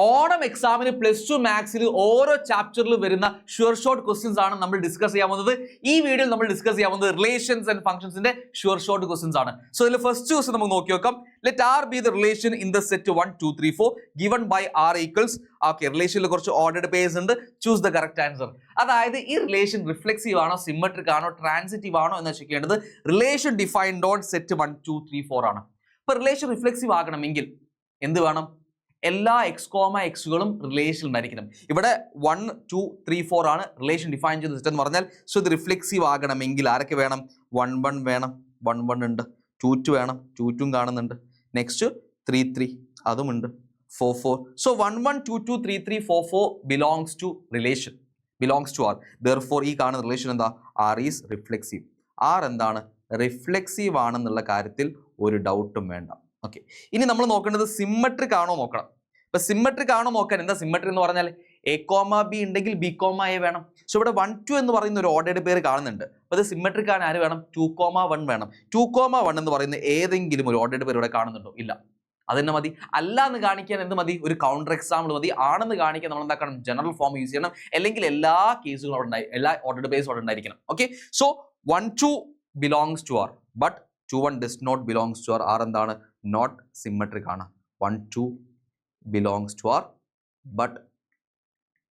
ഓണം എക്സാമിന് +2 മാത്സിൽ ഓരോ ചാപ്റ്ററിൽ വരുന്ന ഷുവർ ഷോർട്ട് ക്വസ്റ്റ്യൻസ് ആണ് നമ്മൾ ഡിസ്കസ് ചെയ്യാൻ പോകുന്നത്. ഈ വീഡിയോയിൽ നമ്മൾ ഡിസ്കസ് ചെയ്യാൻ പോകുന്നത് റിലേഷൻസ് ആൻഡ് ഫംഗ്ഷൻസിന്റെ ഷുവർ ഷോർട്ട് ക്വസ്റ്റ്യൻസ് ആണ്. സോ ഇതിൽ ഫസ്റ്റ് ക്വസ്റ്റ്യൻ നമുക്ക് നോക്കി നോക്കാം. Let R be the relation in the set 1 2 3 4 given by R equals. Okay, റിലേഷനിൽ കുറച്ച് ഓർഡേർഡ് പേഴ്സ് ഉണ്ട്. Choose the correct answer. അതായത് ഈ റിലേഷൻ റിഫ്ലെക്സീവ് ആണോ, സിമെട്രിക് ആണോ, ട്രാൻസിറ്റീവ് ആണോ എന്ന് ചെക്ക് ചെയ്യേണ്ടത് റിലേഷൻ ഡിഫൈൻഡ് ഓൺ സെറ്റ് 1 2 3 4 ആണ്. അപ്പൊ റിലേഷൻ റിഫ്ലെക്സീവ് ആകണമെങ്കിൽ എന്ത് വേണം? എല്ലാ x,x-കളും റിലേഷൻ ഉണ്ടായിരിക്കണം. ഇവിടെ 1 2 3 4 ആണ് റിലേഷൻ ഡിഫൈൻ ചെയ്ത സെറ്റ് എന്ന് പറഞ്ഞാൽ. സോ ഇത് റിഫ്ലെക്സീവ് ആകണമെങ്കിൽ ആരൊക്കെ വേണം? 1 1 വേണം, 1 1 ഉണ്ട്. 2 2 വേണം, 2 2 കാണുന്നുണ്ട്. നെക്സ്റ്റ് 3 3 അതുമുണ്ട്. 4 4. So 1 1 2 2 3 3 4 4 belongs to relation, belongs to R. Therefore ഈ കാണുന്ന റിലേഷൻ എന്താ? R is reflexive. R എന്താണ്? റിഫ്ലെക്സീവ് ആണെന്നുള്ള കാര്യത്തിൽ ഒരു ഡൗട്ടും വേണ്ട. ഓക്കെ, ഇനി നമ്മൾ നോക്കേണ്ടത് സിമ്മട്രിക് ആണോ നോക്കണം. ഇപ്പൊ സിമ്മട്രിക് ആണോ നോക്കാൻ എന്താ സിമ്മട്രി എന്ന് പറഞ്ഞാൽ A,B ഉണ്ടെങ്കിൽ B,A വേണം. സോ ഇവിടെ 1 2 എന്ന് പറയുന്ന ഒരു ഓർഡേർഡ് പേര് കാണുന്നുണ്ട്. അപ്പൊ ഇത് സിമ്മട്രിക് ആണ്. ആര് വേണം? 2,1 വേണം. 2,1 എന്ന് പറയുന്ന ഏതെങ്കിലും ഒരു ഓർഡേർഡ് പേര് ഇവിടെ കാണുന്നുണ്ടോ? ഇല്ല. അതെന്നെ മതി. അല്ല എന്ന് കാണിക്കാൻ എന്ത് മതി? ഒരു കൗണ്ടർ എക്സാമ്പിൾ മതി. ആണെന്ന് കാണിക്കാൻ നമ്മൾ എന്താക്കണം? ജനറൽ ഫോം യൂസ് ചെയ്യണം. അല്ലെങ്കിൽ എല്ലാ കേസുകളും അവിടെ ഉണ്ടായി, എല്ലാ ഓർഡേർഡ് പേഴ്സും അവിടെ ഉണ്ടായിരിക്കണം. Okay, so 1 2 belongs to R, but 2 1 does not belongs to R. R എന്താണ്? Not symmetric ആണ്. 1 2 belongs to R, but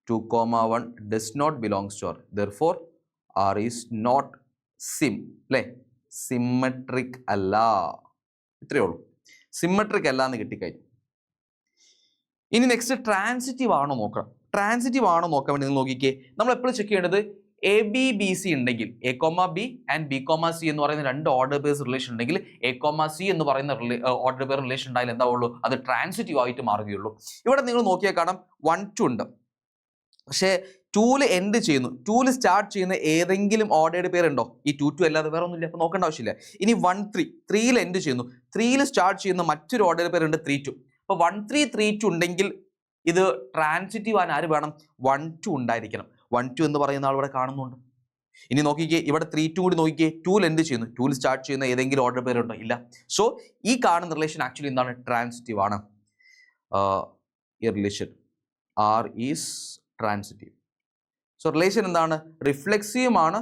2,1 does not belongs to R. Therefore R is not symmetric അല്ല. ഇത്രയേ ഉള്ളൂ. സിമ്മട്രിക് അല്ല എന്ന് കിട്ടിക്കഴിഞ്ഞു. ഇനി നെക്സ്റ്റ് ട്രാൻസിറ്റീവ് ആണോ നോക്കണം. ട്രാൻസിറ്റീവ് ആണോ നോക്കാൻ വേണ്ടി നിങ്ങൾ നോക്കിക്കേ. നമ്മൾ എപ്പോഴും ചെക്ക് ചെയ്യേണ്ടത് A,B,C ഉണ്ടെങ്കിൽ A,B ആൻഡ് B,C എന്ന് പറയുന്ന രണ്ട് ഓർഡർ പേഴ്സ് റിലേഷൻ ഉണ്ടെങ്കിൽ A,C എന്ന് പറയുന്ന ഓർഡർ പേർ റിലേഷൻ ഉണ്ടായാലും എന്താവുള്ളൂ? അത് ട്രാൻസിറ്റീവ് ആയിട്ട് മാറുകയുള്ളൂ. ഇവിടെ നിങ്ങൾ നോക്കിയാൽ കാണാം 1 2 ഉണ്ട്. പക്ഷേ 2ൽ എൻഡ് ചെയ്യുന്നു. 2ൽ സ്റ്റാർട്ട് ചെയ്യുന്ന ഏതെങ്കിലും ഓർഡേർഡ് പേര് ഉണ്ടോ? ഈ 2 2 അല്ലാതെ വേറെ ഒന്നുമില്ല. അപ്പൊ നോക്കേണ്ട ആവശ്യമില്ല. ഇനി 1 3 3ൽ എൻഡ് ചെയ്യുന്നു. 3ൽ സ്റ്റാർട്ട് ചെയ്യുന്ന മറ്റൊരു ഓർഡേർഡ് പേരുണ്ട് 3 2. അപ്പൊ 1 3 3 2 ഉണ്ടെങ്കിൽ ഇത് ട്രാൻസിറ്റീവ് ആണ്. ആര് വേണം? 1 2 ഉണ്ടായിരിക്കണം. 1 2 എന്ന് പറയുന്ന ആൾ ഇവിടെ കാണുന്നുണ്ട്. ഇനി നോക്കിക്കേ, ഇവിടെ 3 2 കൂടി നോക്കിക്കേ. 2ൽ എൻഡ് ചെയ്യുന്നു. 2ൽ സ്റ്റാർട്ട് ചെയ്യുന്ന ഏതെങ്കിലും ഓർഡർ പേരുണ്ടോ? ഇല്ല. സോ ഈ കാണുന്ന റിലേഷൻ ആക്ച്വലി എന്താണ്? ട്രാൻസിറ്റീവ് ആണ്. ഈ relation R is transitive. So relation എന്താണ്? റിഫ്ലെക്സീവ് ആണ്,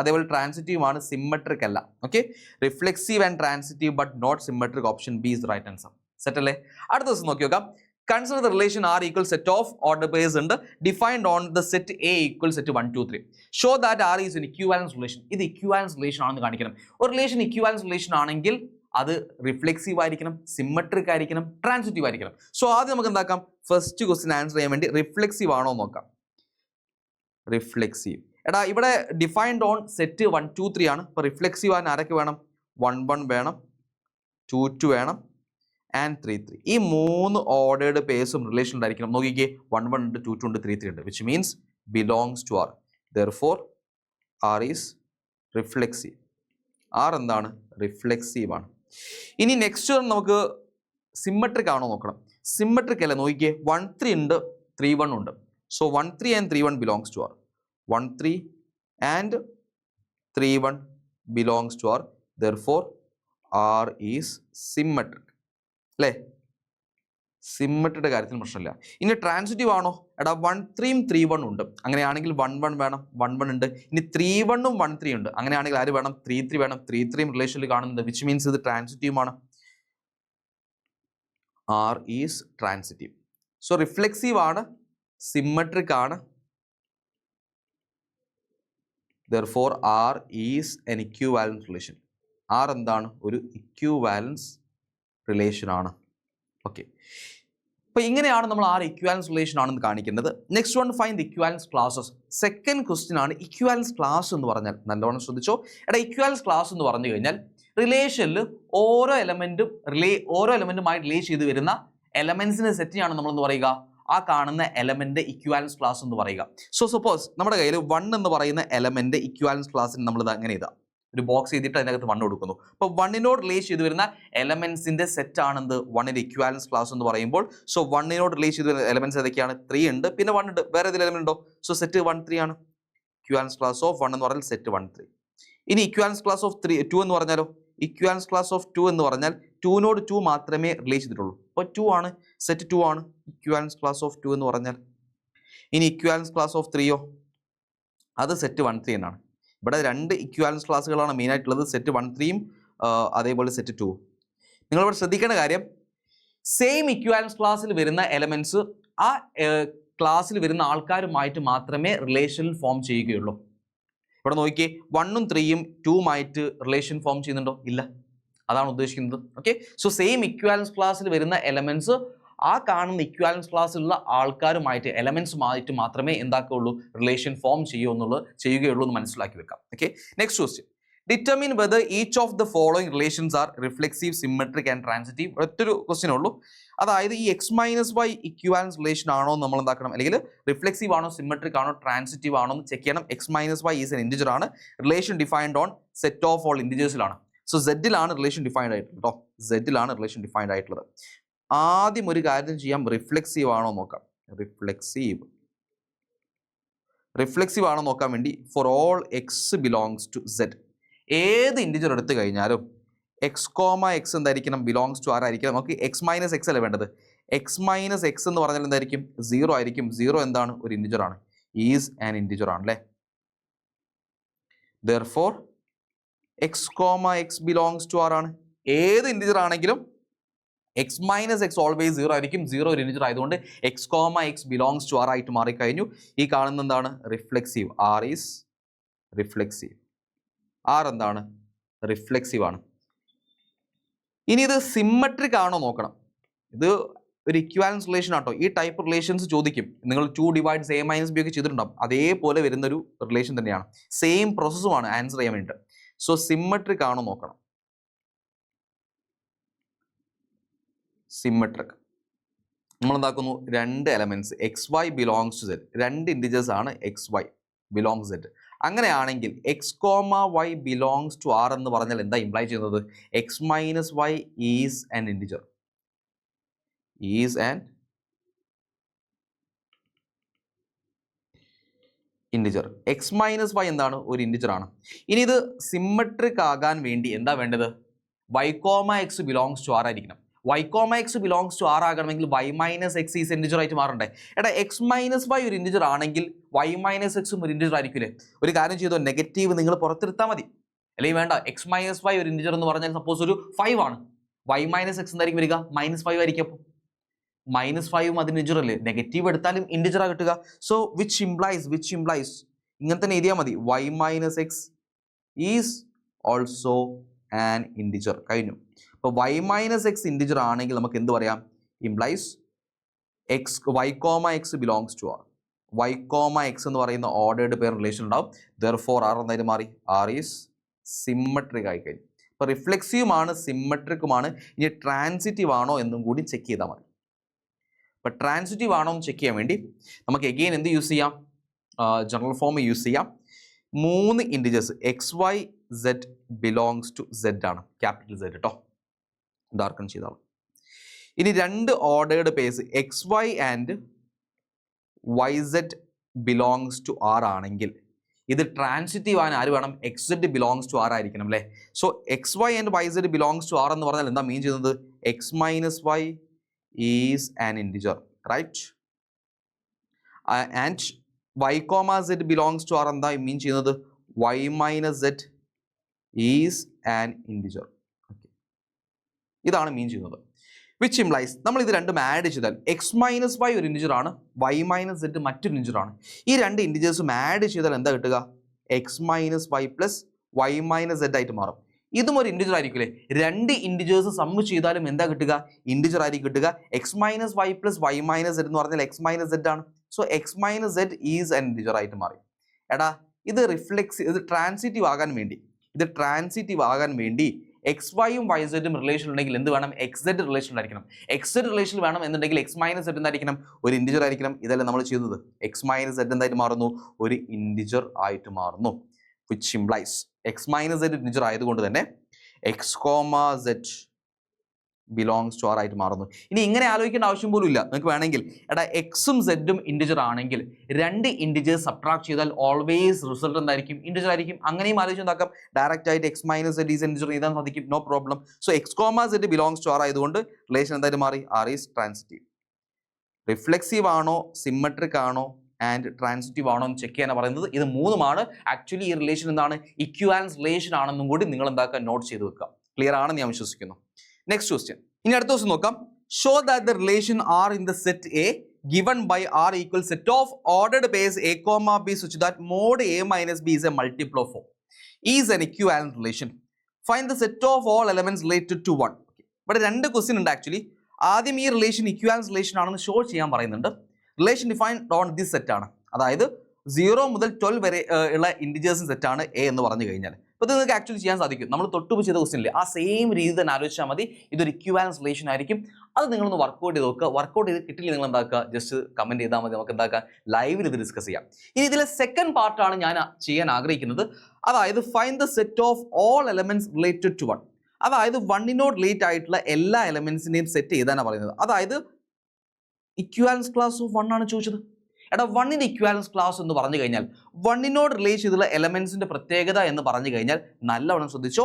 അതേപോലെ ട്രാൻസിറ്റീവ് ആണ്, സിമ്മട്രിക് അല്ല. Okay, reflexive and transitive but not symmetric. Option B is right answer. Set അല്ലേ? അടുത്ത ദിവസം നോക്കി നോക്കാം. Consider the relation R equals set of order pairs and defined on the set A equals set 1 2 3. Show that R is an equivalence relation. ഇത് equivalence relation ആണെന്ന് കാണിക്കണം. ഒരു relation equivalence relation ആണെങ്കിൽ അത് റിഫ്ലെക്സീവ് ആയിരിക്കണം, സിമ്മട്രിക് ആയിരിക്കണം, transitive ആയിരിക്കണം. So ആദ്യം നമുക്ക് എന്താക്കാം? ഫസ്റ്റ് ക്വസ്റ്റ്യൻ ആൻസർ ചെയ്യാൻ വേണ്ടി റിഫ്ലെക്സീവ് ആണോ നോക്കാം. റിഫ്ലെക്സീവ്. എടാ ഇവിടെ ഡിഫൈൻഡ് ഓൺ സെറ്റ് 1 2 3 ആണ്. ഇപ്പൊ റിഫ്ലെക്സീവ് ആകാൻ ആരൊക്കെ വേണം? 1 1 വേണം, 2 2 വേണം ആൻഡ് 3 3. ഈ 3 ഓർഡേർഡ് പേഴ്സും റിലേഷൻ ഉണ്ടായിരിക്കണം. നോക്കിക്കേ, 1 1 ഉണ്ട്, 2 2 ഉണ്ട്, 3 3 ഉണ്ട്, which means belongs to R. Therefore R is reflexive. R എന്താണ്? റിഫ്ലെക്സീവ് ആണ്. ഇനി നെക്സ്റ്റ് നമുക്ക് സിമ്മട്രിക് ആണോ നോക്കണം. സിമ്മട്രിക് അല്ല. നോക്കിക്കേ, 1 3 ഉണ്ട്, 3 1 ഉണ്ട്. So 1 3 and 3 1 belongs to R. 1 3 and 3 1 belongs to R. Therefore R is symmetric അല്ലേ? സിമ്മട്രിയുടെ കാര്യത്തിൽ പ്രശ്നമില്ല. ഇനി ട്രാൻസിറ്റീവ് ആണോ? എടാ 1 3 3 1 ഉണ്ട്. അങ്ങനെയാണെങ്കിൽ 1 1 വേണം, 1 1 ഉണ്ട്. ഇനി 3 1 1 3 ഉണ്ട്. അങ്ങനെയാണെങ്കിൽ ആര് വേണം? 3 3 വേണം. 3 3 റിലേഷനിൽ കാണുന്നുണ്ട്, വിച്ച് മീൻസ് ഇത് ട്രാൻസിറ്റീവ് ആണ്. R is transitive. So reflexive ആണ്, സിമ്മട്രിക് ആണ്. Therefore R is an equivalence relation. R എന്താണ്? ഒരു ഇക്വിവാലൻസ് റിലേഷൻ ആണ്. ഓക്കെ, അപ്പൊ ഇങ്ങനെയാണ് നമ്മൾ R ഇക്വിവാലൻസ് റിലേഷൻ ആണെന്ന് കാണിക്കുന്നത്. Next one, find equivalence classes. Second question ആണ് ഇക്വിവാലൻസ് ക്ലാസ് എന്ന് പറഞ്ഞാൽ. നല്ലോണം ശ്രദ്ധിച്ചോ. എടാ ഇക്വിവാലൻസ് ക്ലാസ് എന്ന് പറഞ്ഞു കഴിഞ്ഞാൽ റിലേഷനിൽ ഓരോ എലമെന്റുമായി റിലേറ്റ് ചെയ്ത് വരുന്ന എലമെന്റ്സിന്റെ സെറ്റിനെയാണ് നമ്മൾ എന്ന് പറയുക, ആ കാണുന്ന എലമെന്റ് ഇക്വിവാലൻസ് ക്ലാസ് എന്ന് പറയുക. സോ സപ്പോസ് നമ്മുടെ കയ്യിൽ 1 എന്ന് പറയുന്ന എലമെന്റ് ഇക്വിവാലൻസ് ക്ലാസ്സിന് നമ്മൾ ഇത് അങ്ങനെ ഇതാ ഒരു ബോക്സ് ചെയ്തിട്ട് അതിനകത്ത് 1 കൊടുക്കുന്നു. അപ്പോൾ 1നോട് റിലേറ്റ് ചെയ്ത് വരുന്ന എലമെന്റ്സിന്റെ സെറ്റ് ആണെന്ത് 1ന്റെ ഇക്വിവാലൻസ് ക്ലാസ് എന്ന് പറയുമ്പോൾ. സോ 1നോട് റിലേറ്റ് ചെയ്ത് വരുന്ന എലമെന്റ്സ് ഏതൊക്കെയാണ്? 3 ഉണ്ട്, പിന്നെ 1 ഉണ്ട്. വേറെ ഏതെങ്കിലും എലമെന്റ് ഉണ്ടോ? സോ സെറ്റ് 1 3 ആണ്. ഇക്വിവാലൻസ് ക്ലാസ് ഓഫ് 1 എന്ന് പറഞ്ഞാൽ സെറ്റ് 1 3. ഇനി ഇക്വിവാലൻസ് ക്ലാസ് ഓഫ് 2 എന്ന് പറഞ്ഞാലോ? ഇക്വിവാലൻസ് ക്ലാസ് ഓഫ് 2 എന്ന് പറഞ്ഞാൽ 2നോട് 2 മാത്രമേ റിലേറ്റ് ചെയ്തിട്ടുള്ളൂ. അപ്പോൾ 2 ആണ്. സെറ്റ് 2 ആണ് ഇക്വാലൻസ് ക്ലാസ് ഓഫ് 2 എന്ന് പറഞ്ഞാൽ. ഇനി ഇക്വാലൻസ് ക്ലാസ് ഓഫ് 3യോ, അത് സെറ്റ് 1 3 എന്നാണ്. ഇവിടെ 2 ഇക്വാലൻസ് ക്ലാസ്സുകളാണ് മെയിൻ ആയിട്ടുള്ളത്, സെറ്റ് 1 3യും അതേപോലെ സെറ്റ് 2. നിങ്ങളിവിടെ ശ്രദ്ധിക്കേണ്ട കാര്യം, സെയിം ഇക്വാലൻസ് ക്ലാസ്സിൽ വരുന്ന എലമെന്റ്സ് ആ ക്ലാസ്സിൽ വരുന്ന ആൾക്കാരുമായിട്ട് മാത്രമേ റിലേഷൻ ഫോം ചെയ്യുകയുള്ളൂ. ഇവിടെ നോക്കിയേ, 1ഉം 3യും 2ഉമായിട്ട് റിലേഷൻ ഫോം ചെയ്യുന്നുണ്ടോ? ഇല്ല. അതാണ് ഉദ്ദേശിക്കുന്നത്. ഓക്കെ, സോ സെയിം ഇക്വാലൻസ് ക്ലാസ്സിൽ വരുന്ന എലമെന്റ്സ് ആ കാണുന്ന ഇക്വാലൻസ് ക്ലാസ്സിലുള്ള ആൾക്കാരുമായിട്ട് എലമെന്റ്സുമായിട്ട് മാത്രമേ എന്താക്കുകയുള്ളൂ, റിലേഷൻ ഫോം ചെയ്യുകയുള്ളൂ എന്ന് മനസ്സിലാക്കി വെക്കാം. Okay, next question, determine whether each of the following relations are reflexive, symmetric and transitive. ഒറ്റൊരു ക്വസ്റ്റ്യൻ ഉള്ളൂ. അതായത് ഈ x minus Y equivalence relation ആണോ നമ്മൾ എന്താക്കണം, അല്ലെങ്കിൽ റിഫ്ലെക്സീവ് ആണോ, സിമെട്രിക് ആണോ, ട്രാൻസിറ്റീവ് ആണോ എന്ന് ചെക്ക് ചെയ്യണം. x minus Y is an integer ആണ്, relation defined on set of all ഇൻറ്റിജേഴ്സിലാണ്. സോ സെഡിലാണ് റിലേഷൻ ഡിഫൈൻഡ് ആയിട്ടുള്ളത് കേട്ടോ, സെഡിലാണ് റിലേഷൻ ഡിഫൈൻഡ് ആയിട്ടുള്ളത്. ആദ്യം ഒരു കാര്യം ചെയ്യാം, റിഫ്ലെക്സീവ് ആണോ നോക്കാം. റിഫ്ലെക്സീവ് ആണോ നോക്കാൻ വേണ്ടി for all X belongs to Z, ഏത് ഇൻറ്റിജർ എടുത്തു കഴിഞ്ഞാലും എക്സ് കോമ എക്സ് എന്തായിരിക്കണം, ബിലോങ്സ് ടു ആരായിരിക്കണം. നമുക്ക് എക്സ് മൈനസ് എക്സ് അല്ലേ വേണ്ടത്, എക്സ് മൈനസ് എക്സ് എന്ന് പറഞ്ഞാൽ എന്തായിരിക്കും, 0 ആയിരിക്കും. 0 എന്താണ്, ഒരു ഇൻറ്റിജർ ആണ്, ഈസ് ആൻ ഇൻറ്റിജർ ആണ് അല്ലേ. Therefore X comma X belongs to ആരാണ്, ഏത് ഇൻറ്റിജർ ആണെങ്കിലും എക്സ് മൈനസ് എക്സ് ഓൾവേസ് 0 ആയിരിക്കും. 0 ഒരു ഇൻറ്റിജർ ആയതുകൊണ്ട് X comma X belongs to R ആയിട്ട് മാറിക്കഴിഞ്ഞു. ഈ കാണുന്ന എന്താണ്, reflexive. R is reflexive. R എന്താണ്, റിഫ്ലെക്സീവ് ആണ്. ഇനി ഇത് സിമ്മട്രിക് ആണോ നോക്കണം. ഇത് ഒരു ഇക്വാലൻസ് റിലേഷൻ ആട്ടോ. ഈ ടൈപ്പ് റിലേഷൻസ് ചോദിക്കും. നിങ്ങൾ 2 ഡിവൈഡ്സ് a മൈനസ് ബി ഒക്കെ ചെയ്തിട്ടുണ്ടാവും. അതേപോലെ വരുന്നൊരു റിലേഷൻ തന്നെയാണ്, സെയിം പ്രോസസ്സുമാണ് ആൻസർ ചെയ്യാൻ വേണ്ടിയിട്ട്. സോ സിമ്മട്രിക് ആണോ നോക്കണം. സിമ്മട്രിക് നമ്മൾ എന്താക്കുന്നു, 2 elements X Y belongs to Z, 2 integers ആണ് എക്സ് വൈ ബിലോങ്സ് സെഡ്. അങ്ങനെയാണെങ്കിൽ X comma Y belongs to R എന്ന് പറഞ്ഞാൽ എന്താ ഇംപ്ലൈ ചെയ്യുന്നത്, X minus Y is an integer, is an integer. X minus Y എന്താണ്, ഒരു ഇൻറ്റിജർ ആണ്. ഇനി ഇത് സിമ്മട്രിക് ആകാൻ വേണ്ടി എന്താ വേണ്ടത്, y comma X belongs to R ആയിരിക്കണം. Y comma X belongs to R ആകണമെങ്കിൽ y minus X is integer ആയിട്ട് മാറണ്ടേ. എടാ എക്സ് മൈനസ് വൈ ഒരു ഇൻറ്റിജർ ആണെങ്കിൽ വൈ മൈനസ് എക്സും ഒരു ഇൻറ്റിജർ ആയിരിക്കില്ലേ. ഒരു കാര്യം ചെയ്തോ, നെഗറ്റീവ് നിങ്ങൾ പുറത്തെടുത്താൽ മതി. അല്ലെങ്കിൽ വേണ്ട, എക്സ് മൈനസ് വൈ ഒരു ഇൻറ്റിജർ എന്ന് പറഞ്ഞാൽ സപ്പോസ് ഒരു 5 ആണ്, വൈ മൈനസ് എക്സ് എന്തായിരിക്കും വരിക, -5 ആയിരിക്കും. അപ്പോൾ -5ഉം അതിന് ഇൻറ്റിജർ അല്ലേ, നെഗറ്റീവ് എടുത്താലും ഇൻറ്റിജറാ കിട്ടുക. സോ വിച്ച് ഇംപ്ലൈസ് ഇങ്ങനെ തന്നെ എഴുതിയാൽ മതി, Y minus X is also an integer. കഴിഞ്ഞു. അപ്പോൾ വൈ മൈനസ് എക്സ് ഇൻറ്റിജർ ആണെങ്കിൽ നമുക്ക് എന്ത് പറയാം, implies X Y comma X belongs to R. Y comma X എന്ന് പറയുന്ന ഓർഡേർഡ് പെയർ റിലേഷൻ ഉണ്ടാവും. ദെർഫോർ ആർ എന്തായാലും മാറി, ആർ ഈസ് സിമ്മട്രിക് ആയി കഴിഞ്ഞു. അപ്പോൾ റിഫ്ലെക്സീവുമാണ്, സിമ്മട്രിക്കുമാണ്. ഇനി ട്രാൻസിറ്റീവ് ആണോ എന്നും കൂടി ചെക്ക് ചെയ്താൽ മതി. അപ്പോൾ ട്രാൻസിറ്റീവ് ആണോ എന്ന് ചെക്ക് ചെയ്യാൻ വേണ്ടി നമുക്ക് എഗെയിൻ എന്ത് യൂസ് ചെയ്യാം, ജനറൽ ഫോം യൂസ് ചെയ്യാം. 3 integers X Y Z belongs to Z ആണ്, ക്യാപിറ്റൽ സെഡ് കേട്ടോ, ഡാർക്കൺ ചെയ്താലും. ഇനി 2 ordered pairs X Y and Y Z belongs to R ആണെങ്കിൽ ഇത് ട്രാൻസിറ്റീവ് ആണ്. ആര് വേണം, X Z belongs to R ആയിരിക്കണം അല്ലേ. So X Y and Y Z belongs to R എന്ന് പറഞ്ഞാൽ എന്താ മീൻ ചെയ്യുന്നത്, X minus Y is an integer, right. And Y comma Z belongs to R എന്താ മീൻ ചെയ്യുന്നത്, Y minus Z is an integer. ഇതാണ് mean ചെയ്യുന്നത്. Which implies നമ്മൾ ഇത് രണ്ടും ആഡ് ചെയ്താൽ എക്സ് മൈനസ് വൈ ഒരു ഇൻറ്റിജർ ആണ്, വൈ മൈനസ് സെഡ് മറ്റൊരു ഇൻറ്റിജർ ആണ്. ഈ 2 ഇൻറ്റിജേഴ്സും ആഡ് ചെയ്താൽ എന്താ കിട്ടുക, X minus Y plus Y minus Z ആയിട്ട് മാറും. ഇതും ഒരു ഇൻറ്റിജർ ആയിരിക്കില്ലേ. 2 ഇൻറ്റിജേഴ്സ് സമ്മ് ചെയ്താലും എന്താ കിട്ടുക, ഇൻറ്റിജർ ആയിരിക്കും കിട്ടുക. X minus Y plus Y minus Z എന്ന് പറഞ്ഞാൽ എക്സ് മൈനസ് സെഡ് ആണ്. So X minus Z is an integer ആയിട്ട് മാറി. എടാ ഇത് ഇത് ട്രാൻസിറ്റീവ് ആകാൻ വേണ്ടി എക്സ് വൈയും വൈ സെഡും റിലേഷൻ ഉണ്ടെങ്കിൽ എന്ത് വേണം, എക്സ് സെഡ് റിലേഷൻ ഉണ്ടായിരിക്കണം. എക്സ് സെഡ് റിലേഷൻ വേണം എന്നുണ്ടെങ്കിൽ എക്സ് മൈനസ് സെഡ് എന്തായിരിക്കണം, ഒരു ഇൻറ്റിജർ ആയിരിക്കണം. ഇതല്ല നമ്മൾ ചെയ്യുന്നത്. എക്സ് മൈനസ് സെഡ് എന്തായിട്ട് മാറുന്നു, ഒരു ഇൻറ്റിജർ ആയിട്ട് മാറുന്നു. Which implies X minus Z integer ആയതുകൊണ്ട് തന്നെ X comma Z belongs to R ആയിട്ട് മാറുന്നു. ഇനി ഇങ്ങനെ ആലോചിക്കേണ്ട ആവശ്യം പോലും ഇല്ല. നിങ്ങൾക്ക് വേണമെങ്കിൽ എടാ എക്സും സെഡും ഇൻറ്റിജർ ആണെങ്കിൽ 2 ഇൻറ്റിജേഴ്സ് സബ്ട്രാക്ട് ചെയ്താൽ ഓൾവേസ് റിസൾട്ട് എന്തായിരിക്കും, ഇൻറ്റിജർ ആയിരിക്കും. അങ്ങനെയും ആലോചിച്ച് എന്താക്കാം, ഡയറക്റ്റ് ആയിട്ട് X minus Z is integer എഴുതാൻ സാധിക്കും, no problem. So X comma Z belongs to R ആയതുകൊണ്ട് റിലേഷൻ എന്തായിട്ട് മാറി, ആർ ഈസ് ട്രാൻസിറ്റീവ്. റിഫ്ലെക്സീവ് ആണോ, സിമ്മട്രിക് ആണോ ആൻഡ് ട്രാൻസിറ്റീവ് ആണോ എന്ന് ചെക്ക് ചെയ്യാനാണ് പറയുന്നത്. ഇത് മൂന്നുമാണ് ആക്ച്വലി ഈ റിലേഷൻ എന്താണ്, ഇക്വാലൻസ് റിലേഷൻ ആണെന്നും കൂടി നിങ്ങൾ എന്താക്കുക, നോട്ട് ചെയ്ത് വെക്കുക. ക്ലിയർ ആണെന്ന് ഞാൻ വിശ്വസിക്കുന്നു. Next question. ഇനി അടുത്ത ദിവസം നോക്കാം. Show that the relation are in the set A given by R equals set of ordered pairs A comma B such that mod A minus B is a multiple of 4 is an equivalent relation. Find the set of all elements related to 1. ഇവിടെ രണ്ട് question ഉണ്ട് actually. ആദ്യം ഈ relation equivalence relation ആണെന്ന് show ചെയ്യാൻ പറയുന്നുണ്ട്. Relation defined on this set ആണ്, അതായത് 0 മുതൽ 12 വരെ ഉള്ള ഇൻഡിജേഴ്സിന് സെറ്റാണ് എ എന്ന് പറഞ്ഞു കഴിഞ്ഞാൽ. അപ്പോൾ ഇത് നിങ്ങൾക്ക് ആക്ച്വലി ചെയ്യാൻ സാധിക്കും. നമ്മൾ തൊട്ടുപ് ചെയ്ത ക്വസ്റ്റ്യനില്ലേ, ആ സെയിം രീതി തന്നെ ആലോചിച്ചാൽ മതി. ഇതൊരു ഇക്വാലൻസ് റിലേഷൻ ആയിരിക്കും. അത് നിങ്ങളൊന്ന് വർക്കൗട്ട് ചെയ്ത് നോക്കുക. വർക്കൗട്ട് ചെയ്ത് കിട്ടില്ല നിങ്ങൾ എന്താക്കുക, ജസ്റ്റ് കമന്റ് ചെയ്താൽ മതി. നമുക്ക് എന്താക്കാം, ലൈവിൽ ഇത് ഡിസ്കസ് ചെയ്യാം. ഇനി ഇതിലെ സെക്കൻഡ് പാർട്ടാണ് ഞാൻ ചെയ്യാൻ ആഗ്രഹിക്കുന്നത്. അതായത് find the set of all elements related to 1. അതായത് 1നോട് റിലേറ്റ് ആയിട്ടുള്ള എല്ലാ എലമെന്റ്സിനെയും സെറ്റ് ചെയ്താനാണ് പറയുന്നത്. അതായത് ഇക്വാലൻസ് ക്ലാസ് ഓഫ് 1 ആണ് ചോദിച്ചത്. എടാ 1ന്റെ ഇക്വാലൻസ് ക്ലാസ് എന്ന് പറഞ്ഞു കഴിഞ്ഞാൽ 1നോട് റിലേറ്റ് ചെയ്തുള്ള എലമെന്റ്സിന്റെ പ്രത്യേകത എന്ന് പറഞ്ഞു കഴിഞ്ഞാൽ നല്ലവണ്ണം ശ്രദ്ധിച്ചോ.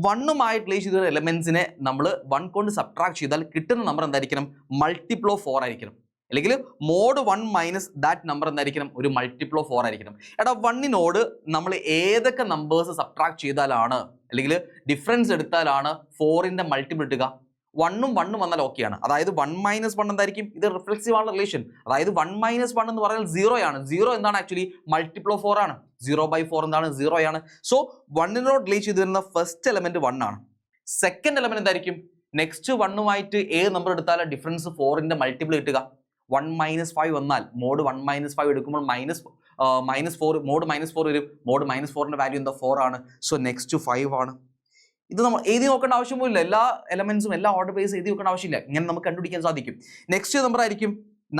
1ഉമായിട്ട് റിലേറ്റ് ചെയ്തുള്ള എലമെന്റ്സിനെ നമ്മൾ 1 കൊണ്ട് സബ്ട്രാക്ട് ചെയ്താൽ കിട്ടുന്ന നമ്പർ എന്തായിരിക്കണം, മൾട്ടിപ്പിൾ ഓഫ് 4 ആയിരിക്കണം. അല്ലെങ്കിൽ മോഡ് 1 മൈനസ് ദാറ്റ് നമ്പർ എന്തായിരിക്കണം, ഒരു മൾട്ടിപ്പിൾ ഓഫ് 4 ആയിരിക്കണം. എടാ 1നോട് നമ്മൾ ഏതൊക്കെ നമ്പേഴ്സ് സബ്ട്രാക്ട് ചെയ്താലാണ്, അല്ലെങ്കിൽ ഡിഫറൻസ് എടുത്താലാണ് 4ന്റെ മൾട്ടിപ്പിൾ കിട്ടുക? 1ഉം 1ഉം വന്നാൽ ഓക്കെയാണ്. അതായത് 1 മൈനസ് 1 എന്തായിരിക്കും, ഇത് റിഫ്ലെക്സീവ് ആണ് റിലേഷൻ. അതായത് 1 മൈനസ് 1 എന്ന് പറഞ്ഞാൽ 0 ആണ്. 0 എന്താണ് ആക്ച്വലി മൾട്ടിപ്പിൾ ഓഫ് 4 ആണ്. 0/4 എന്താണ്, 0 ആണ്. സോ 1നോട് റിലേറ്റ് ചെയ്ത് വരുന്ന ഫസ്റ്റ് എലമെന്റ് 1 ആണ്. സെക്കൻഡ് എലമെന്റ് എന്തായിരിക്കും, നെക്സ്റ്റ് 1ഉമായിട്ട് ഏത് നമ്പർ എടുത്താൽ ഡിഫറൻസ് 4ന്റെ മൾട്ടിപ്പിൾ കിട്ടുക? 1 മൈനസ് 5 വന്നാൽ മോഡ് 1 മൈനസ് 5 എടുക്കുമ്പോൾ -4 മോഡ് -4 വരും. മോഡ് -4ന്റെ വാല്യൂ എന്താ, 4 ആണ്. സോ നെക്സ്റ്റ് 5 ആണ്. ഇത് നമ്മൾ എഴുതി നോക്കേണ്ട ആവശ്യമൊന്നുമില്ല. എല്ലാ എലമെന്റ്സും എല്ലാ ഓർഡർ ബേസ് എഴുതി നോക്കേണ്ട ആവശ്യമില്ല. ഇങ്ങനെ നമുക്ക് കണ്ടുപിടിക്കാൻ സാധിക്കും. നെക്സ്റ്റ് നമ്പർ ആയിരിക്കും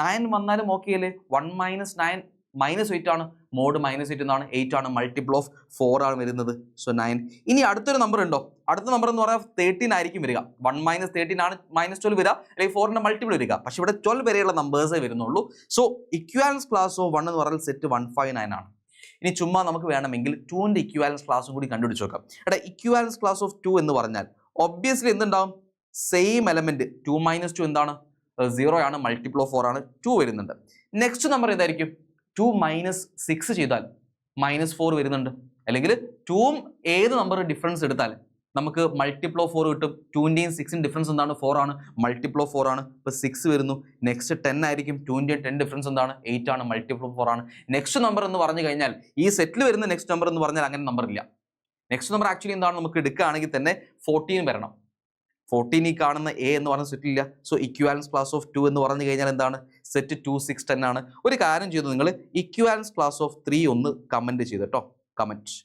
9 വന്നാലും ഓക്കെ അല്ലേ. 1 മൈനസ് 9 -8 ആണ്. മോഡ് -8 എന്നാണ്, 8 ആണ്. മൾട്ടിപ്പിൾ ഓഫ് 4 ആണ് വരുന്നത്. സോ 9. ഇനി അടുത്തൊരു നമ്പർ ഉണ്ടോ? അടുത്ത നമ്പർ എന്ന് പറഞ്ഞാൽ 13 ആയിരിക്കും വരിക. 1 മൈനസ് 13 ആണ് -12 വരിക, അല്ലെങ്കിൽ 4ന്റെ മൾട്ടിപ്പിൾ വരിക. പക്ഷെ ഇവിടെ 12 വരെയുള്ള നമ്പേഴ്സേ വരുന്നുള്ളൂ. സോ ഇക്വാലൻസ് ക്ലാസ് ഓഫ് 1 എന്ന് പറഞ്ഞാൽ സെറ്റ് 159 ആണ്. ഇനി ചുമ്മാ നമുക്ക് വേണമെങ്കിൽ 2ന്റെ ഇക്വാലൻസ് ക്ലാസും കൂടി കണ്ടുപിടിച്ച് നോക്കാം. എടാ ഇക്വാലൻസ് ക്ലാസ് ഓഫ് 2 എന്ന് പറഞ്ഞാൽ ഒബ്വിയസ്ലി എന്തുണ്ടാവും, സെയിം എലമെന്റ് 2 മൈനസ് 2 എന്താണ്, 0 ആണ്. മൾട്ടിപ്പിൾ ഓഫ് 4 ആണ്. 2 വരുന്നുണ്ട്. നെക്സ്റ്റ് നമ്പർ ഏതായിരിക്കും, 2 മൈനസ് 6 ചെയ്താൽ -4 വരുന്നുണ്ട്. അല്ലെങ്കിൽ 2ഉം ഏത് നമ്പർ ഡിഫറൻസ് എടുത്താൽ നമുക്ക് മൾട്ടിപ്പിൾ ഓഫ് 4 കിട്ടും. 2ന്റെയും 6ന്റെയും ഡിഫറൻസ് എന്താണ്, 4 ആണ്. മൾട്ടിപ്പിൾ ഓഫ് 4 ആണ്. ഇപ്പോൾ 6 വരുന്നു. നെക്സ്റ്റ് 10 ആയിരിക്കും. 2ന്റെയും 10 ഡിഫറൻസ് എന്താണ്, 8 ആണ്. മൾട്ടിപ്പിൾ ഓഫ് 4 ആണ്. നെക്സ്റ്റ് നമ്പർ എന്ന് പറഞ്ഞു കഴിഞ്ഞാൽ ഈ സെറ്റിൽ വരുന്ന നെക്സ്റ്റ് നമ്പർ എന്ന് പറഞ്ഞാൽ അങ്ങനെ നമ്പർ ഇല്ല. നെക്സ്റ്റ് നമ്പർ ആക്ച്വലി എന്താണ്, നമുക്ക് എടുക്കുകയാണെങ്കിൽ തന്നെ 14 വരണം. 14 ഈ കാണുന്ന എ എന്ന് പറഞ്ഞ സെറ്റ് ഇല്ല. സോ ഇക്വാലൻസ് ക്ലാസ് ഓഫ് 2 എന്ന് പറഞ്ഞു കഴിഞ്ഞാൽ എന്താണ്, സെറ്റ് 2 6 10 ആണ്. ഒരു കാര്യം ചെയ്തു, നിങ്ങൾ ഇക്വാലൻസ് ക്ലാസ് ഓഫ് 3 ഒന്ന് കമന്റ് ചെയ്ത് കേട്ടോ. കമന്റ്